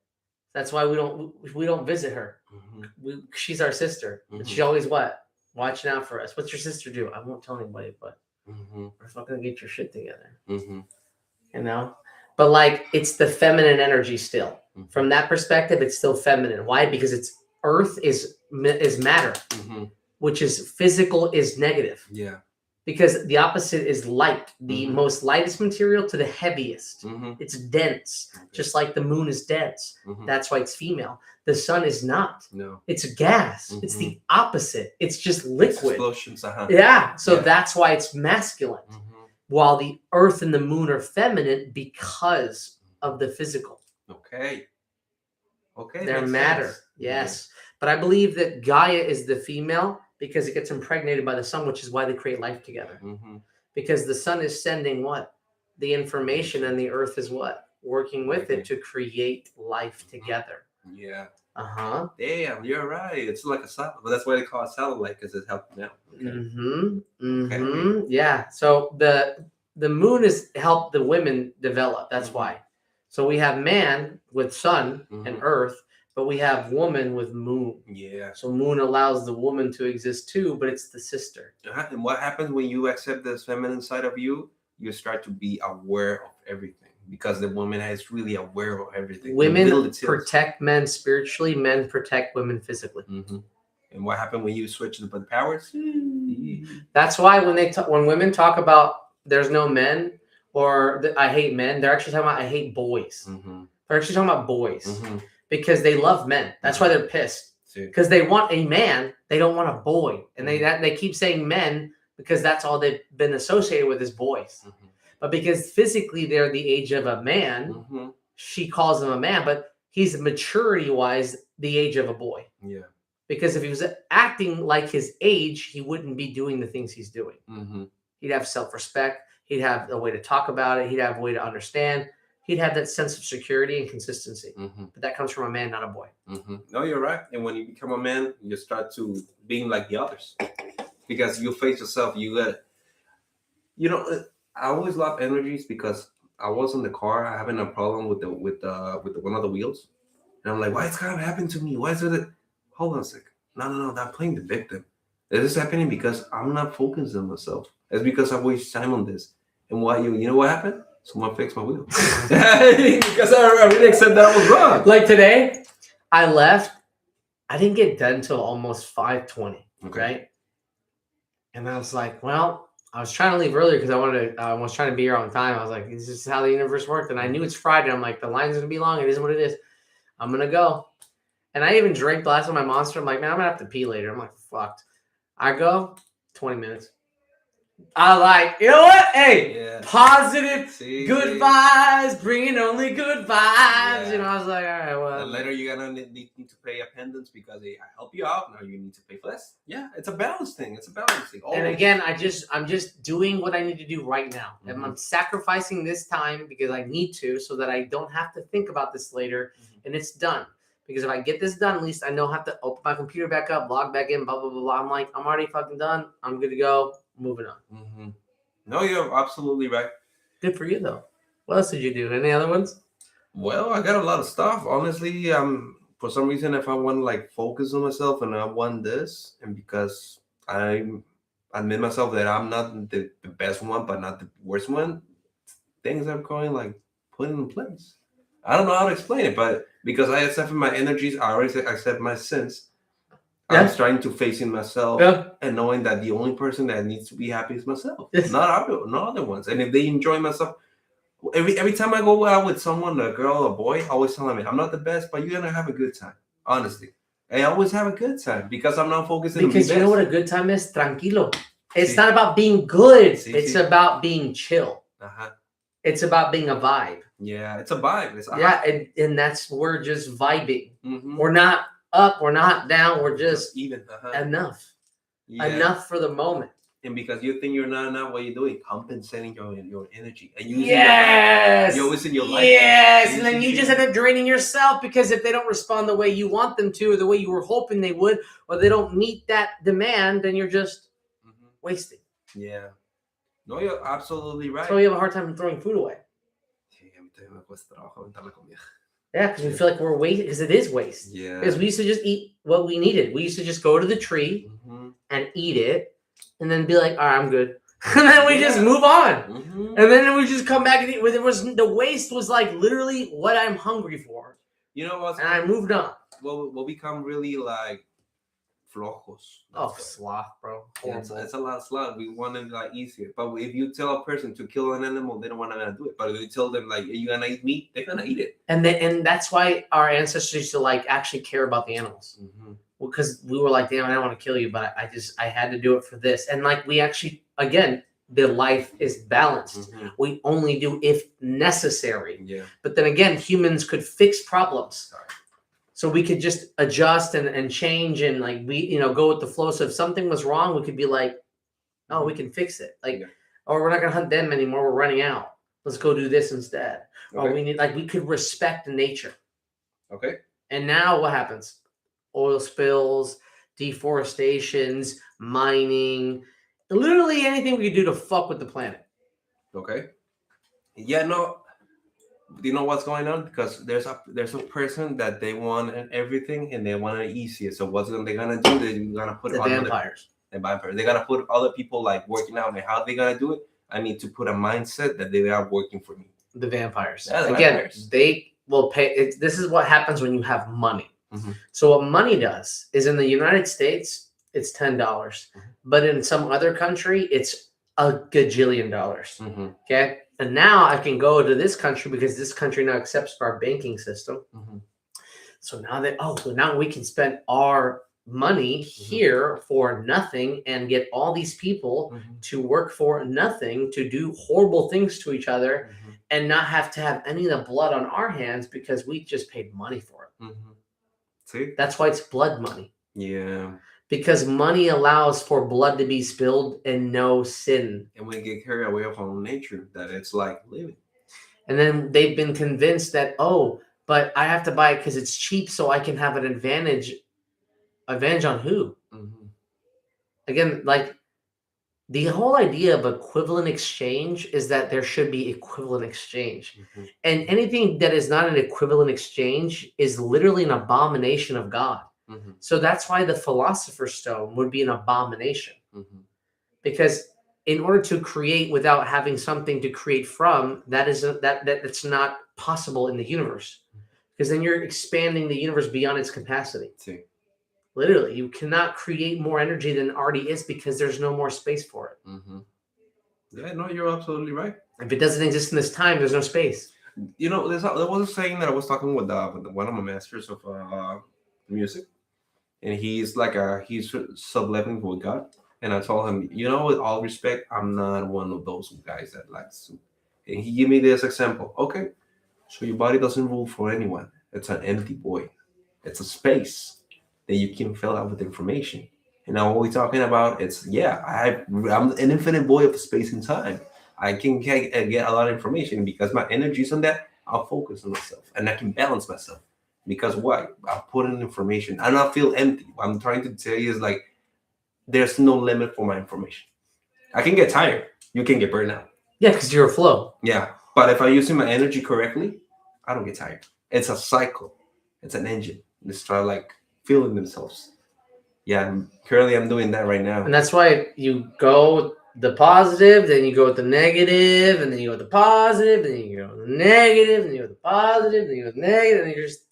A: That's why we don't visit her. She's our sister. And she's always what? Watching out for us. What's your sister do? I won't tell anybody, but we're not gonna get your shit together. You know? But like it's the feminine energy still. From that perspective, it's still feminine. Why? Because it's earth is matter. Which is physical is negative.
B: Yeah.
A: Because the opposite is light. The most lightest material to the heaviest. It's dense. Okay. Just like the moon is dense. That's why it's female. The sun is not. No. It's a gas. It's the opposite. It's just liquid.
B: Explosions.
A: Yeah. So that's why it's masculine. While the earth and the moon are feminine because of the physical.
B: Okay. Okay.
A: They're matter. Sense. Yes. But I believe that Gaia is the female because it gets impregnated by the sun, which is why they create life together. Because the sun is sending what? The information, and the earth is what? Working with it to create life together. Yeah.
B: Damn, you're right. It's like a satellite. But that's why they call it satellite, because it's helping out. Okay.
A: Okay. Yeah. So the moon has helped the women develop. That's why. So we have man with sun and earth. But we have woman with moon. Yeah. So moon allows the woman to exist too, but it's the sister.
B: And what happens when you accept this feminine side of you? You start to be aware of everything because the woman is really aware of everything.
A: Women protect men spiritually. Men protect women physically.
B: And what happened when you switch the powers?
A: That's why when women talk about there's no men or I hate men, they're actually talking about I hate boys. They're actually talking about boys. Because they love men. That's why they're pissed. Because they want a man. They don't want a boy. And they keep saying men because that's all they've been associated with is boys. But because physically they're the age of a man, she calls him a man. But he's maturity-wise the age of a boy. Yeah. Because if he was acting like his age, he wouldn't be doing the things he's doing. He'd have self-respect. He'd have a way to talk about it. He'd have a way to understand. He'd have that sense of security and consistency. But that comes from a man, not a boy.
B: No, you're right. And when you become a man, you start to being like the others. Because you face yourself, I always love energies because I was in the car having a problem with one of the wheels. And I'm like, why is kind of happening to me? Why is it? Hold on a second. No, I'm playing the victim. This is happening because I'm not focused on myself. It's because I waste time on this. And you know what happened? Someone fixed my wheel. Because I really accept that was wrong.
A: Like today, I left. I didn't get done until almost 5:20, right? And I was like, well, I was trying to leave earlier because I was trying to be here on time. I was like, this is how the universe worked. And I knew it's Friday. I'm like, the line's going to be long. It is what it is. I'm going to go. And I even drank the last of my Monster. I'm like, man, I'm going to have to pee later. I'm like, fucked. I go, 20 minutes. I like, you know what? Hey, positive, good vibes, bringing only good vibes. Yeah. You know, I was like, all right, well.
B: And later you're going to need to pay a pendant because I help you out. Now you need to pay for this. Yeah, it's a balance thing.
A: And again, I'm just doing what I need to do right now. And I'm sacrificing this time because I need to so that I don't have to think about this later. And it's done. Because if I get this done, at least I don't have to open my computer back up, log back in, blah, blah, blah, blah. I'm like, I'm already fucking done. I'm good to go. Moving on.
B: No, you're absolutely right.
A: Good for you, though. What else did you do? Any other ones?
B: Well, I got a lot of stuff. Honestly, for some reason, if I want to like focus on myself and I want this, and because I admit myself that I'm not the best one, but not the worst one, things are going like put in place. I don't know how to explain it, but because I accept my energies, I already accept my sins. Yeah. I'm starting to face in myself and knowing that the only person that needs to be happy is myself, not other ones. And if they enjoy myself, every time I go out with someone, a girl, a boy, I always tell them, I'm not the best, but you're gonna have a good time. Honestly. I always have a good time because I'm not focusing on
A: Because
B: the
A: you know
B: best.
A: what a good time is? Tranquilo. It's
B: Sí.
A: not about being good.
B: Sí,
A: It's
B: sí.
A: about being chill.
B: Uh-huh.
A: It's about being a vibe.
B: Yeah, it's a vibe. It's
A: Yeah, and that's we're just vibing.
B: Mm-hmm.
A: We're not up, we're not down, we're just
B: even
A: enough.
B: Yeah.
A: Enough for the moment.
B: And because you think you're not enough, what you're doing? Compensating your energy and using
A: Yes.
B: you're using your life.
A: Yes. And then you just end up draining yourself because if they don't respond the way you want them to or the way you were hoping they would, or they don't meet that demand, then you're just wasting.
B: Yeah. No, you're absolutely right.
A: So you have a hard time throwing food away. Yeah, because we feel like we're wasting, because it is waste.
B: Yeah.
A: Because we used to just eat what we needed. We used to just go to the tree and eat it and then be like, all right, I'm good. And then we just move on. And then we just come back and eat. The waste was like literally what I'm hungry for.
B: You know what?
A: And I moved on.
B: We'll become really like flojos.
A: Sloth, bro.
B: Yeah, it's a lot of sloth. We want it like easier. But if you tell a person to kill an animal, they don't want to do it. But if you tell them like you're gonna eat meat, they're gonna eat it. And
A: that's why our ancestors used to like actually care about the animals. Because we were like, damn, I don't want to kill you, but I had to do it for this. And like we actually, again, the life is balanced. We only do if necessary.
B: Yeah.
A: But then again, humans could fix problems. So we could just adjust and change and like we, go with the flow. So if something was wrong, we could be like, oh, we can fix it. Like, or we're not gonna hunt them anymore. We're running out. Let's go do this instead. Or we could respect nature.
B: Okay.
A: And now what happens? Oil spills, deforestations, mining, literally anything we could do to fuck with the planet.
B: Okay. Yeah, no. Do you know what's going on? Because there's a person that they want everything and they want it easier. So what's they gonna do? They're gonna put
A: the vampires.
B: They're gonna put other people like working out, and how they gonna do it? I need to put a mindset that they are working for me.
A: The vampires.
B: Yeah, the
A: Again,
B: vampires.
A: They will pay. This is what happens when you have money. So what money does is in the United States, it's $10, but in some other country, it's a gajillion dollars. Okay. And now I can go to this country because this country now accepts our banking system. So now we can spend our money here for nothing and get all these people to work for nothing, to do horrible things to each other and not have to have any of the blood on our hands because we just paid money for it.
B: See?
A: That's why it's blood money.
B: Yeah.
A: Because money allows for blood to be spilled and no sin.
B: And we get carried away from nature, that it's like living.
A: And then they've been convinced that, but I have to buy it because it's cheap so I can have an advantage. Advantage on who? Again, like the whole idea of equivalent exchange is that there should be equivalent exchange. And anything that is not an equivalent exchange is literally an abomination of God. So that's why the Philosopher's Stone would be an abomination. Because in order to create without having something to create from, that's not possible in the universe. Because then you're expanding the universe beyond its capacity. Literally, you cannot create more energy than already is because there's no more space for it.
B: Yeah, no, you're absolutely right.
A: If it doesn't exist in this time, there's no space.
B: There was a saying that I was talking with one of my masters of music, and he's sub-leveling with God. And I told him, with all respect, I'm not one of those guys that likes to. And he gave me this example. Okay, so your body doesn't rule for anyone. It's an empty void. It's a space that you can fill out with information. And now what we're talking about, I'm an infinite void of space and time. I can get a lot of information because my energy is on that. I'll focus on myself and I can balance myself. Because why? I put in information. I don't feel empty. What I'm trying to tell you is like, there's no limit for my information. I can get tired. You can get burned out.
A: Yeah, because you're a flow.
B: Yeah. But if I'm using my energy correctly, I don't get tired. It's a cycle. It's an engine. They start like feeling themselves. Yeah, currently I'm doing that right now.
A: And that's why you go with the positive, then you go with the negative, and then you go with the positive, then you go with the negative, then you go with the positive, then you go with the negative, and you're just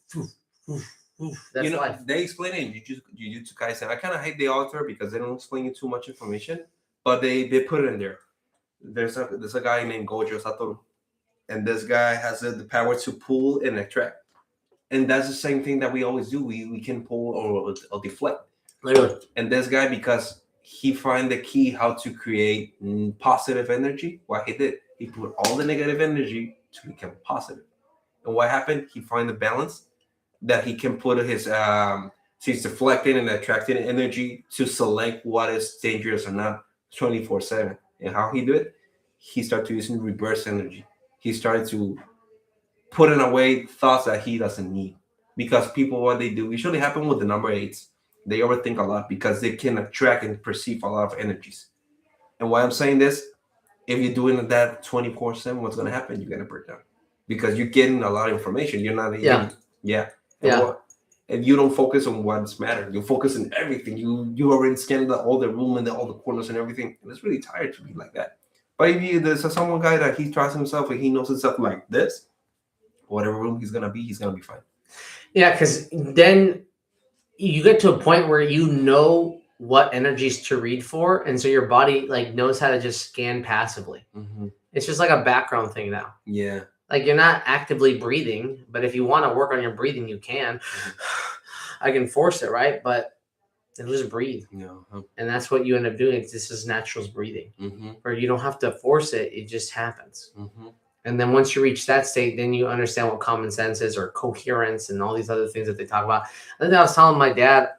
A: that's life.
B: They explain it in Jujutsu Kaisen. I kind of hate the author because they don't explain you too much information, but they put it in there. There's a guy named Gojo Satoru, and this guy has the power to pull and attract. And that's the same thing that we always do. We can pull or deflect.
A: Literally.
B: And this guy, because he find the key how to create positive energy, what he did, he put all the negative energy to become positive. And what happened? He find the balance that he can put his he's deflecting and attracting energy to select what is dangerous or not 24/7. And how he do it? He started to using reverse energy. He started to putting away thoughts that he doesn't need. Because people, what they do usually happen with the number 8s. They overthink a lot because they can attract and perceive a lot of energies. And why I'm saying this, if you're doing that 24/7, what's going to happen? You're going to break down because you're getting a lot of information. You're not, yeah. And you don't focus on what's matter. You focus on everything. You already scanned all the room and all the corners and everything. And it's really tired to be like that. But if there's someone guy that he trusts himself and he knows himself like this, whatever room he's gonna be fine.
A: Yeah, because then you get to a point where you know what energies to read for, and so your body like knows how to just scan passively.
B: Mm-hmm.
A: It's just like a background thing now.
B: Yeah.
A: Like you're not actively breathing, but if you want to work on your breathing, you can. Mm-hmm. I can force it, right? But it'll just breathe.
B: Yeah.
A: And that's what you end up doing. This is natural breathing.
B: Mm-hmm.
A: Or you don't have to force it. It just happens.
B: Mm-hmm.
A: And then once you reach that state, then you understand what common sense is or coherence and all these other things that they talk about. I think I was telling my dad,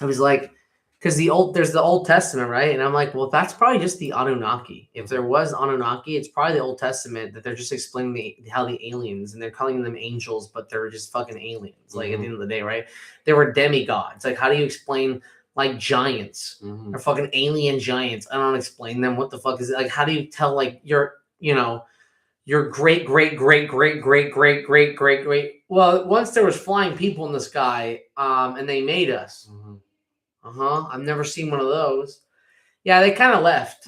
A: I was like, because there's the Old Testament, right? And I'm like, well, that's probably just the Anunnaki. If there was Anunnaki, it's probably the Old Testament that they're just explaining how the aliens, and they're calling them angels, but they're just fucking aliens. Like at the end of the day, right? They were demigods. Like, how do you explain like giants or fucking alien giants? I don't explain them. What the fuck is it? Like, how do you tell like your great. Well, once there was flying people in the sky, and they made us. I've never seen one of those. Yeah, they kind of left.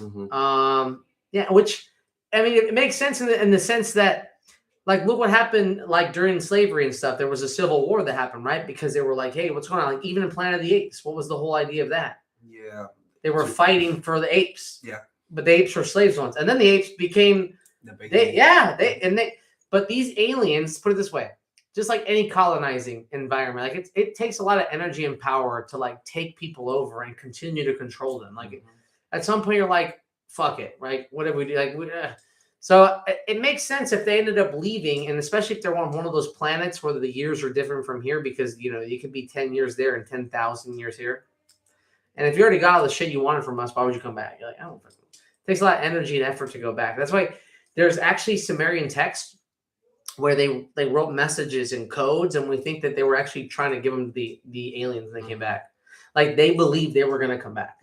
A: Which I mean, it makes sense in the sense that, like, look what happened like during slavery and stuff. There was a civil war that happened, right? Because they were like, hey, what's going on? Like, even in Planet of the Apes, what was the whole idea of that?
B: Yeah,
A: they were fighting for the apes.
B: Yeah,
A: but the apes were slaves once, and then the apes became. But these aliens, put it this way, just like any colonizing environment, like it takes a lot of energy and power to like take people over and continue to control them. Like at some point you're like, fuck it, right? What do we do? Like, so it makes sense if they ended up leaving, and especially if they're on one of those planets where the years are different from here, because you could be 10 years there and 10,000 years here. And if you already got all the shit you wanted from us, why would you come back? You're like, I don't know. It takes a lot of energy and effort to go back. That's why there's actually Sumerian text where they wrote messages and codes, and we think that they were actually trying to give them the aliens when they came back. Like, they believed they were going to come back,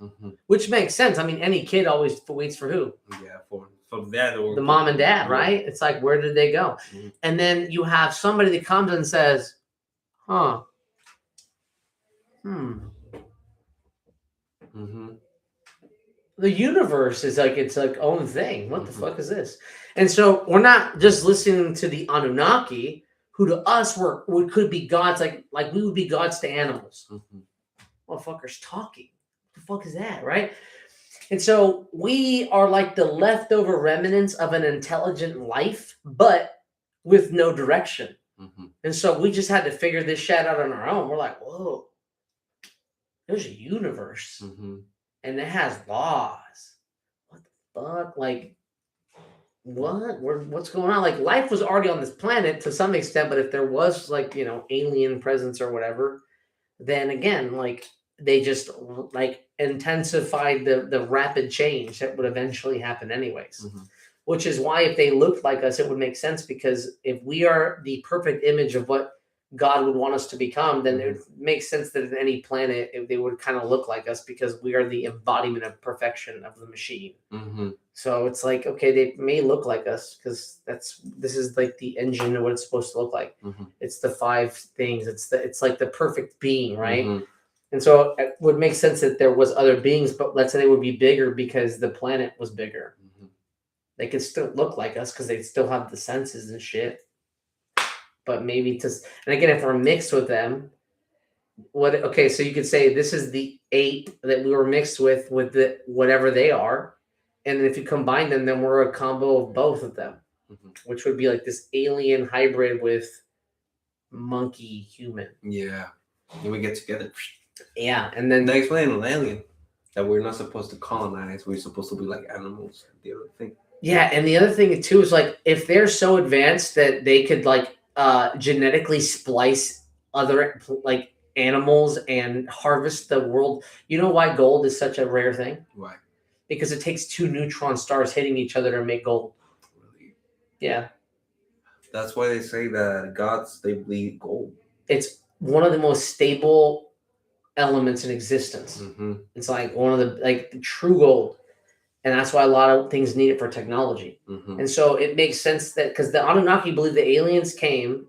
A: which makes sense. I mean, any kid always waits for who?
B: Yeah, for dad or
A: the mom and dad, right? It's like, where did they go? And then you have somebody that comes and says, the universe is like its like own thing. What the fuck is this? And so we're not just listening to the Anunnaki, who to us could be gods, like we would be gods to animals. Motherfuckers talking. What the fuck is that, right? And so we are like the leftover remnants of an intelligent life, but with no direction. And so we just had to figure this shit out on our own. We're like, whoa, there's a universe. And it has laws. What the fuck? Like, what? What's going on? Like, life was already on this planet to some extent, but if there was like, alien presence or whatever, then again, like, they just like intensified the rapid change that would eventually happen anyways. Which is why if they looked like us, it would make sense, because if we are the perfect image of what God would want us to become, then it makes sense that in any planet they would kind of look like us, because we are the embodiment of perfection of the machine. So it's like, okay, they may look like us because this is like the engine of what it's supposed to look like. It's the 5 things. It's like the perfect being, right? And so it would make sense that there was other beings, but let's say they would be bigger because the planet was bigger. They could still look like us because they still have the senses and shit. But maybe and again, if we're mixed with them, so you could say this is the ape that we were mixed with the whatever they are. And if you combine them, then we're a combo of both of them, which would be like this alien hybrid with monkey human.
B: Yeah. Then we get together.
A: Yeah, and then
B: They explain an alien that we're not supposed to colonize. We're supposed to be like animals. The other thing.
A: yeah, and the other thing too is like if they're so advanced that they could like genetically splice other like animals and harvest the world. You know why gold is such a rare thing?
B: Why?
A: Because it takes 2 neutron stars hitting each other to make gold.
B: Really?
A: Yeah.
B: That's why they say that gods, they bleed gold.
A: It's one of the most stable elements in existence.
B: Mm-hmm.
A: It's like one of the true gold. And that's why a lot of things need it for technology.
B: Mm-hmm.
A: And so it makes sense that because the Anunnaki believe the aliens came,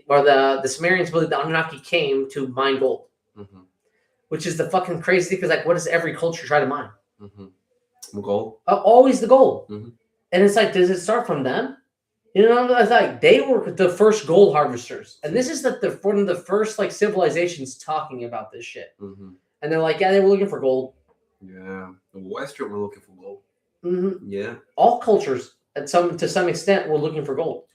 A: or the Sumerians believe the Anunnaki came to mine gold,
B: Mm-hmm.
A: which is the fucking crazy thing. Because like, what does every culture try to mine?
B: Mm-hmm. Gold.
A: Always the gold.
B: Mm-hmm.
A: And it's like, does it start from them? You know, it's like they were the first gold harvesters, and this is one of the first like civilizations talking about this shit.
B: Mm-hmm.
A: And they're like, yeah, they were looking for gold.
B: Yeah, the Western were looking for gold.
A: Mm-hmm.
B: Yeah,
A: all cultures to some extent were looking for gold.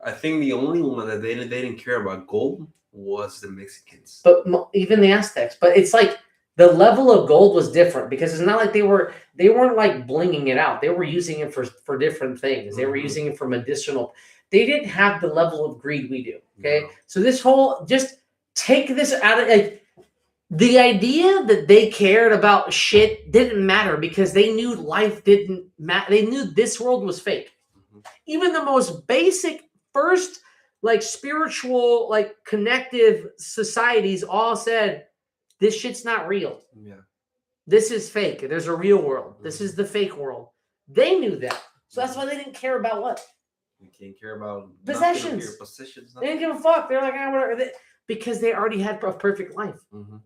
B: I think the only one that they didn't care about gold was the Mexicans.
A: But even the Aztecs. But it's like the level of gold was different because it's not like they weren't like blinging it out. They were using it for different things. They were using it for medicinal. They didn't have the level of greed we do. Okay,
B: No.
A: so this whole just take this out of like. The idea that they cared about shit didn't matter because they knew life didn't matter. They knew this world was fake.
B: Mm-hmm.
A: Even the most basic first like spiritual like connective societies all said this shit's not real.
B: Yeah.
A: This is fake. There's a real world. This is the fake world. They knew that. So that's why they didn't care about what?
B: We can't care about
A: possessions.
B: Possessions.
A: They didn't give a fuck. They're like, whatever. Because they already had a perfect life.
B: Mm-hmm.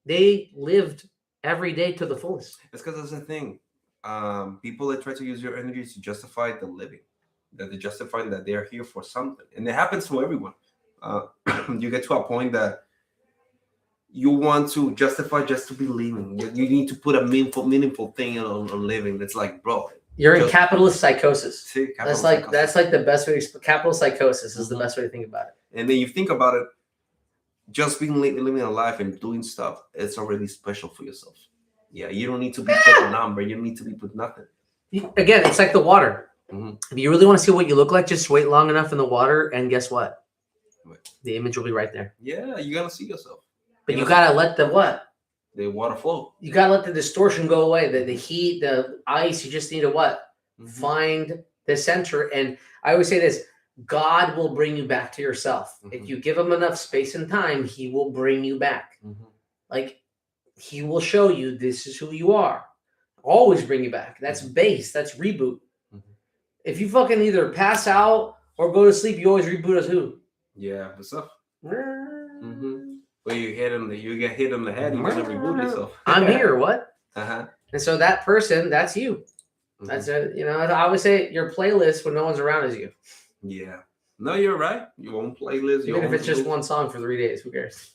A: They lived every day to the fullest.
B: It's because that's the thing. People that try to use your energy to justify the living, that they justify that they are here for something, and it happens to everyone. You get to a point that you want to justify just to be living. You need to put a meaningful thing on living. It's like, bro,
A: you're in capitalist psychosis.
B: See,
A: that's like the best way. Capitalist psychosis is the best way to think about it.
B: And then you think about it. Just being living a life and doing stuff, it's already special for yourself. Yeah, you don't need to be put a number. You don't need to be put nothing.
A: Again, it's like the water.
B: Mm-hmm.
A: If you really want to see what you look like, just wait long enough in the water, and guess what? The image will be right there.
B: Yeah, you gotta see yourself.
A: But you gotta let the what?
B: The water flow.
A: You gotta let the distortion go away. The heat, the ice. You just need to what? Mm-hmm. Find the center. And I always say this. God will bring you back to yourself. Mm-hmm. If you give him enough space and time, he will bring you back. Mm-hmm. Like he will show you this is who you are. Always bring you back. That's base. That's reboot. Mm-hmm. If you fucking either pass out or go to sleep, you always reboot as who?
B: Yeah, what's up? Mm-hmm. Well, you get hit on the head, you gotta reboot yourself.
A: I'm here. What?
B: Uh-huh.
A: And so that person, that's you. Mm-hmm. That's it. You know, I always say your playlist when no one's around is you.
B: Yeah. No, you're right. Your own playlist.
A: Even if it's just one song for 3 days, who cares?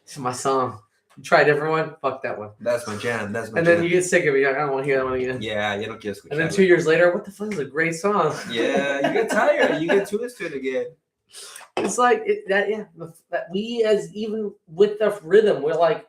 A: It's my song. You try a different one? Fuck that one.
B: That's my jam.
A: And then you get sick of it. You're like, I don't want to hear that one again.
B: Yeah, you don't get.
A: And then 2 years later, what the fuck is a great song?
B: Yeah, you get tired. You get used to it again.
A: It's like that we as even with the rhythm, we're like,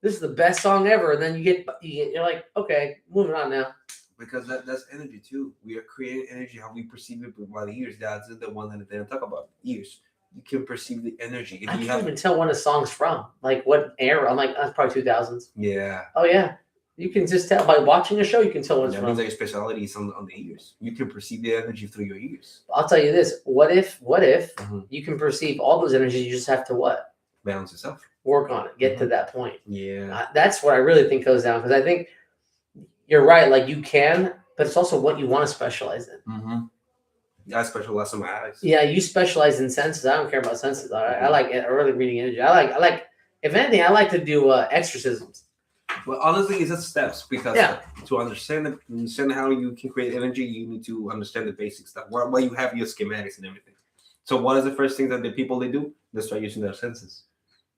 A: this is the best song ever. And then you're like, okay, moving on now.
B: Because that's energy too. We are creating energy how we perceive it by the ears. That's the one that they don't talk about. Ears. You can perceive the energy.
A: I can't even tell when a song's from. Like what era. I'm like, that's probably 2000s.
B: Yeah.
A: Oh yeah. You can just tell by watching a show. You can tell when it's
B: that
A: from.
B: Means that your speciality is on the ears. You can perceive the energy through your ears.
A: I'll tell you this. What if you can perceive all those energies? You just have to what?
B: Balance yourself. Work
A: on it. Get to that point.
B: Yeah.
A: That's what I really think goes down because I think. You're right, like you can, but it's also what you want to specialize in.
B: Mm-hmm. I specialize in my eyes.
A: Yeah, you specialize in senses. I don't care about senses. I like early reading energy. I like. If anything, I like to do exorcisms.
B: Well, honestly, it's just steps because to understand how you can create energy, you need to understand the basic stuff. Why you have your schematics and everything. So, what is the first thing that the people they do? They start using their senses.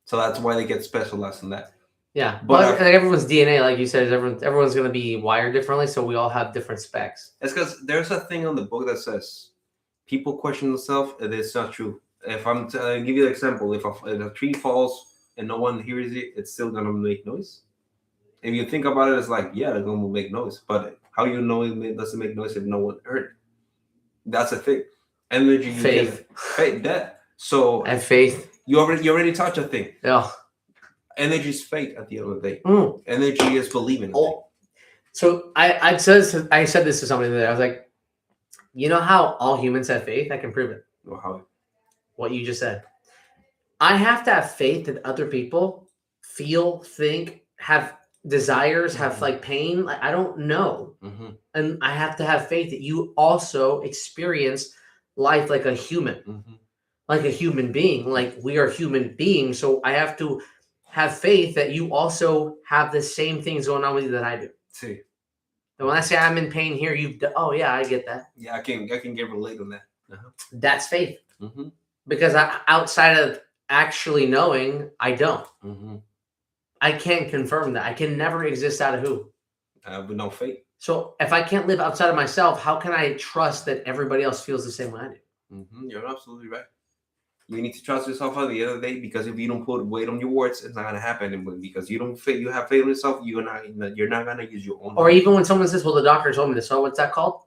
B: So that's why they get specialized in that.
A: Yeah, but like everyone's DNA, like you said, everyone's going to be wired differently, so we all have different specs.
B: It's because there's a thing on the book that says people question themselves, and it's not true. If I'm to give you an example, if a tree falls and no one hears it, it's still gonna make noise. If you think about it, it's like, yeah, they're gonna make noise, but how you know doesn't make noise if no one heard it? That's the thing. Energy,
A: Faith.
B: Faith, that. So
A: And faith.
B: you already touched a thing.
A: Yeah.
B: Energy is faith at the end of the day.
A: Mm.
B: Energy is believing.
A: So I said this to somebody the other day. I was like, you know how all humans have faith? I can prove it.
B: Well, how?
A: What you just said. I have to have faith that other people feel, think, have desires, have like pain. Like, I don't know. And I have to have faith that you also experience life like a human, like a human being. Like we are human beings. So I have to have faith that you also have the same things going on with you that I do.
B: See.
A: And when I say I'm in pain here, oh yeah, I get that.
B: Yeah, I can get related on that.
A: That's faith. Because outside of actually knowing, I don't. I can't confirm that. I can never exist out of who?
B: With no faith.
A: So if I can't live outside of myself, how can I trust that everybody else feels the same way I do?
B: You're absolutely right. You need to trust yourself at the end of the day, because if you don't put weight on your words, it's not gonna happen. And because you have faith in yourself, you're not gonna use your own.
A: Or even when someone says, "Well, the doctor told me this," so what's that called?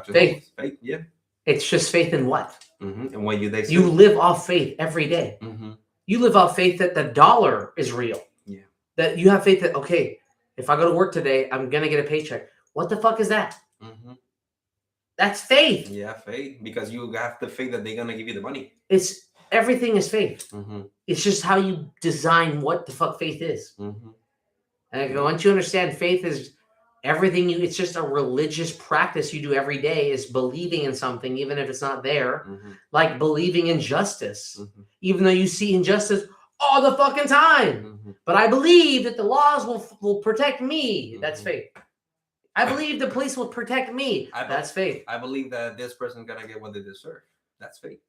A: Faith.
B: Faith. Yeah.
A: It's just faith in what?
B: And what you
A: live off faith every day. You live off faith that the dollar is real.
B: Yeah.
A: That you have faith that, okay, if I go to work today, I'm going to get a paycheck. What the fuck is that? That's faith.
B: Yeah, faith. Because you have the faith that they're going to give you the money.
A: Everything is faith. It's just how you design what the fuck faith is. And once you understand faith is everything, it's just a religious practice you do every day, is believing in something, even if it's not there. Like believing in justice, even though you see injustice all the fucking time. But I believe that the laws will protect me. That's faith. I believe the police will protect me. That's faith.
B: I believe that this person's gonna get what they deserve. That's faith.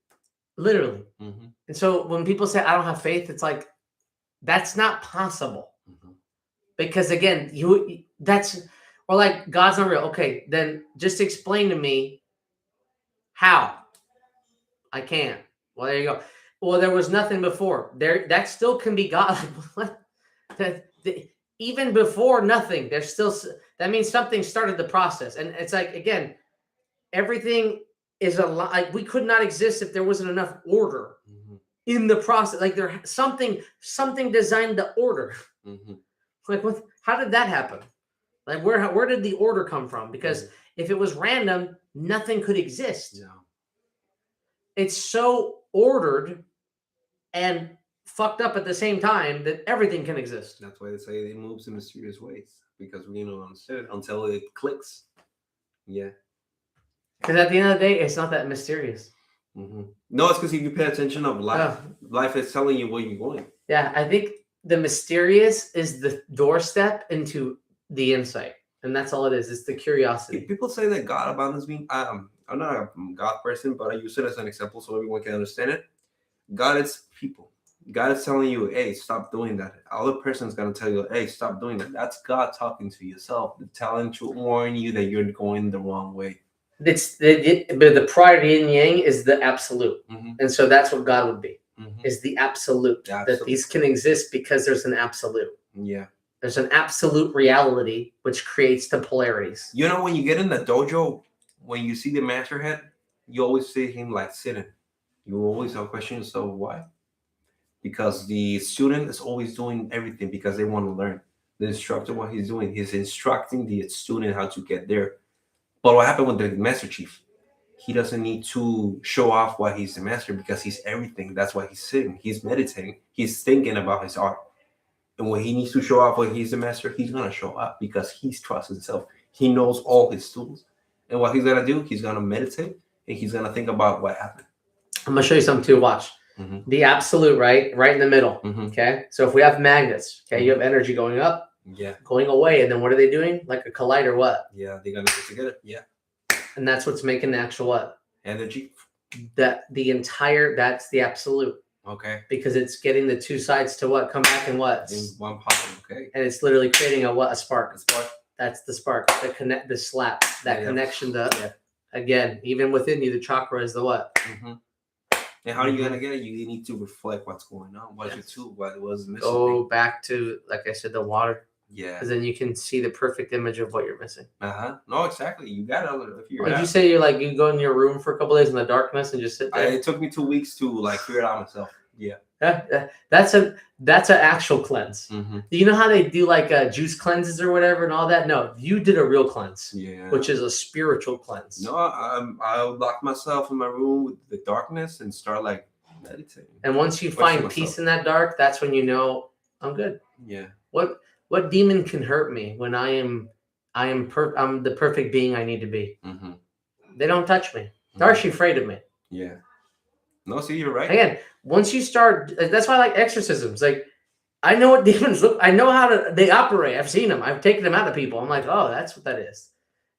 A: Literally. And so when people say I don't have faith, it's like, that's not possible. Because again, or like God's not real. Okay, then just explain to me how. I can't. Well, there you go. Well, there was nothing before. That still can be God. Even before nothing, there's still, that means something started the process. And it's like, again, everything is like we could not exist if there wasn't enough order in the process. Like something designed the order. Like how did that happen? Like where did the order come from? Because if it was random, nothing could exist.
B: Yeah.
A: It's so ordered and fucked up at the same time that everything can exist.
B: That's why they say it moves in mysterious ways, because we don't understand it until it clicks. Yeah.
A: Because at the end of the day, it's not that mysterious.
B: No, it's because if you pay attention of life, life is telling you where you're going. Yeah,
A: I think the mysterious is the doorstep into the insight, and that's all it is. It's the curiosity.
B: If people say that God abandons me, I'm not a God person, but I use it as an example so everyone can understand it. God is people. God is telling you, hey, stop doing that. Other person's going to tell you, hey, stop doing that. That's God talking to yourself, telling to warn you that you're going the wrong way. But
A: the prior yin yang is the absolute. And so that's what God would be, is the absolute. That these can exist because there's an absolute.
B: Yeah.
A: There's an absolute reality, which creates the polarities.
B: You know, when you get in the dojo, when you see the master head, you always see him like sitting. You always question yourself, why? Because the student is always doing everything because they want to learn. The instructor, what he's doing, he's instructing the student how to get there. But what happened with the master chief? He doesn't need to show off why he's the master, because he's everything. That's why he's sitting. He's meditating. He's thinking about his art. And when he needs to show off when he's the master, he's going to show up because he trusts himself. He knows all his tools. And what he's going to do, he's going to meditate and he's going to think about what happened.
A: I'm going to show you something too. Watch. The absolute, right in the middle. Okay. So if we have magnets, okay, you have energy going up, going away. And then what are they doing? Like a collider, what?
B: Yeah, they're going to get together. Yeah.
A: And that's what's making the actual what?
B: Energy.
A: That's the absolute.
B: Okay.
A: Because it's getting the two sides to what? Come back and what?
B: In one pop. Okay.
A: And it's literally creating a spark. A spark. That's the spark. The slap. That connection. again, even within you, the chakra is the what?
B: Mm-hmm. And how are you going to get it? You need to reflect what's going on. What's your tool? What was missing?
A: Go back to, like I said, the water.
B: Yeah.
A: Because then you can see the perfect image of what you're missing.
B: No, exactly. You got to figure it out.
A: Did you say you go in your room for a couple days in the darkness and just sit there?
B: It took me 2 weeks to like figure it out myself. Yeah.
A: That's an actual cleanse.
B: Mm-hmm.
A: You know how they do like juice cleanses or whatever and all that? No, you did a real cleanse.
B: Yeah.
A: Which is a spiritual cleanse.
B: No, I lock myself in my room with the darkness and start like meditating.
A: And once you find peace in that dark, that's when you know I'm good.
B: Yeah.
A: What demon can hurt me when I'm the perfect being I need to be?
B: Mm-hmm.
A: They don't touch me. They're actually afraid of me.
B: Yeah. No, see, you're right.
A: Again, once you start, that's why I like exorcisms. Like, I know what demons look. I know how they operate. I've seen them. I've taken them out of people. I'm like, oh, that's what that is.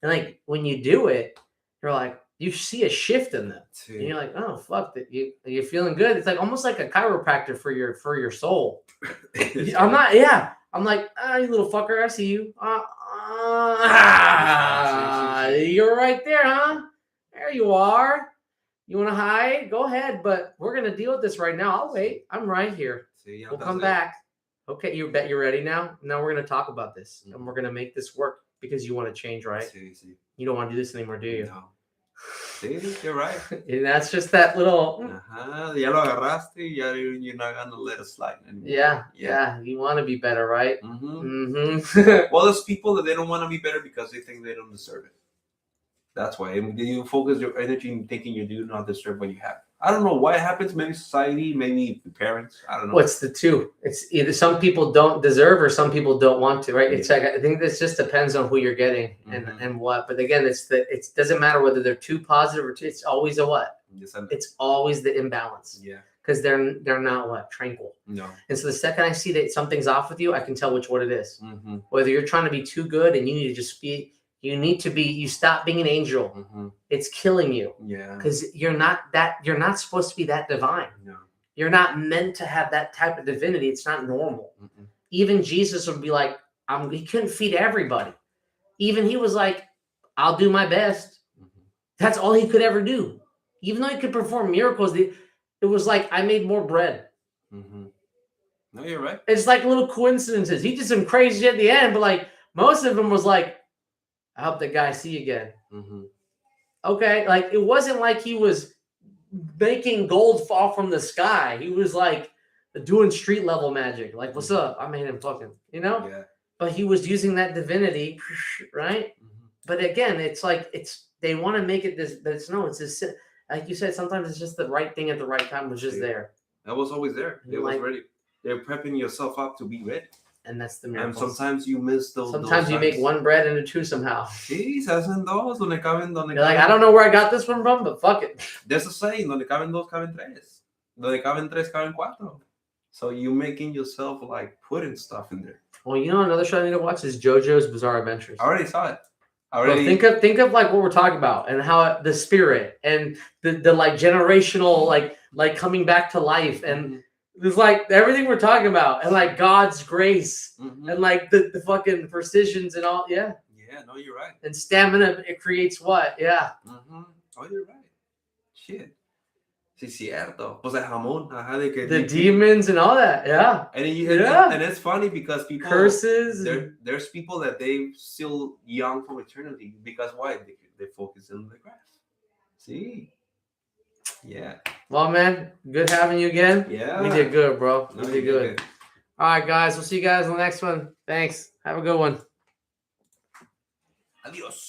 A: And like when you do it, you're like, you see a shift in them, and you're like, oh fuck, that you're feeling good. It's like almost like a chiropractor for your soul. I'm not. Yeah, I'm like, you little fucker. I see you. You're right there, huh? There you are. You want to hide? Go ahead, but we're gonna deal with this right now. I'll wait. I'm right here. We'll come back. Okay, you bet you're ready now. Now we're gonna talk about this, and we're gonna make this work because you want to change, right? You don't want to do this anymore, do you?
B: No. See, you're right.
A: And that's just that little.
B: Ya lo agarraste. You're not gonna let it slide anymore.
A: Yeah. You want to be better, right?
B: Well, there's people that they don't want to be better because they think they don't deserve it. That's why you focus your energy in thinking you do not deserve what you have. I don't know why it happens. Maybe society, maybe parents. I don't know.
A: What's the two? It's either some people don't deserve or some people don't want to, right? It's like I think this just depends on who you're getting and what. But again, it doesn't matter whether they're too positive or too. It's always a what? It's always the imbalance.
B: Yeah. Because
A: they're not what? Tranquil.
B: No.
A: And so the second I see that something's off with you, I can tell which one it is. Mm-hmm. Whether you're trying to be too good and you need to just be. You stop being an angel. Mm-hmm. It's killing you. Yeah. Because you're not supposed to be that divine. No. You're not meant to have that type of divinity. It's not normal. Mm-mm. Even Jesus would be like, he couldn't feed everybody. Even he was like, I'll do my best. Mm-hmm. That's all he could ever do. Even though he could perform miracles, it was like, I made more bread. Mm-hmm.
B: No, you're right.
A: It's like little coincidences. He did some crazy at the end, but like most of them was like, I hope the guy see again. Mm-hmm. Okay, like it wasn't like he was making gold fall from the sky. He was like doing street level magic. Like, what's up? I made him fucking, Yeah. But he was using that divinity, right? Mm-hmm. But again, it's like they want to make it this, but it's just like you said. Sometimes it's just the right thing at the right time was just there.
B: That was always there. It was ready. They're prepping yourself up to be ready.
A: And that's the miracle.
B: And sometimes you miss those.
A: Sometimes you make one bread into two somehow.
B: Sí, se hacen dos, donde caben.
A: You're like, I don't know where I got this one from, but fuck it.
B: There's a saying, donde caben dos, caben tres. Donde caben tres, caben cuatro. So you're making yourself like putting stuff in there.
A: Well, another show I need to watch is JoJo's Bizarre Adventures.
B: I already saw it.
A: Well, think of like what we're talking about and how the spirit and the like generational like coming back to life and. It's like everything we're talking about, and like God's grace, and like the fucking precisions and all. Yeah.
B: Yeah. No, you're right.
A: And stamina, it creates what? Yeah.
B: Mm-hmm. Oh, you're right. Shit. Sí, cierto. Pues el jamón. Ajá, de que
A: the demons and all that. Yeah.
B: And it's funny because people
A: curses.
B: There's people that they still young from eternity because why? They focus on the graph. See. Yeah.
A: Well, man, good having you again.
B: Yeah.
A: We did good, bro. We did good. All right, guys. We'll see you guys on the next one. Thanks. Have a good one.
B: Adios.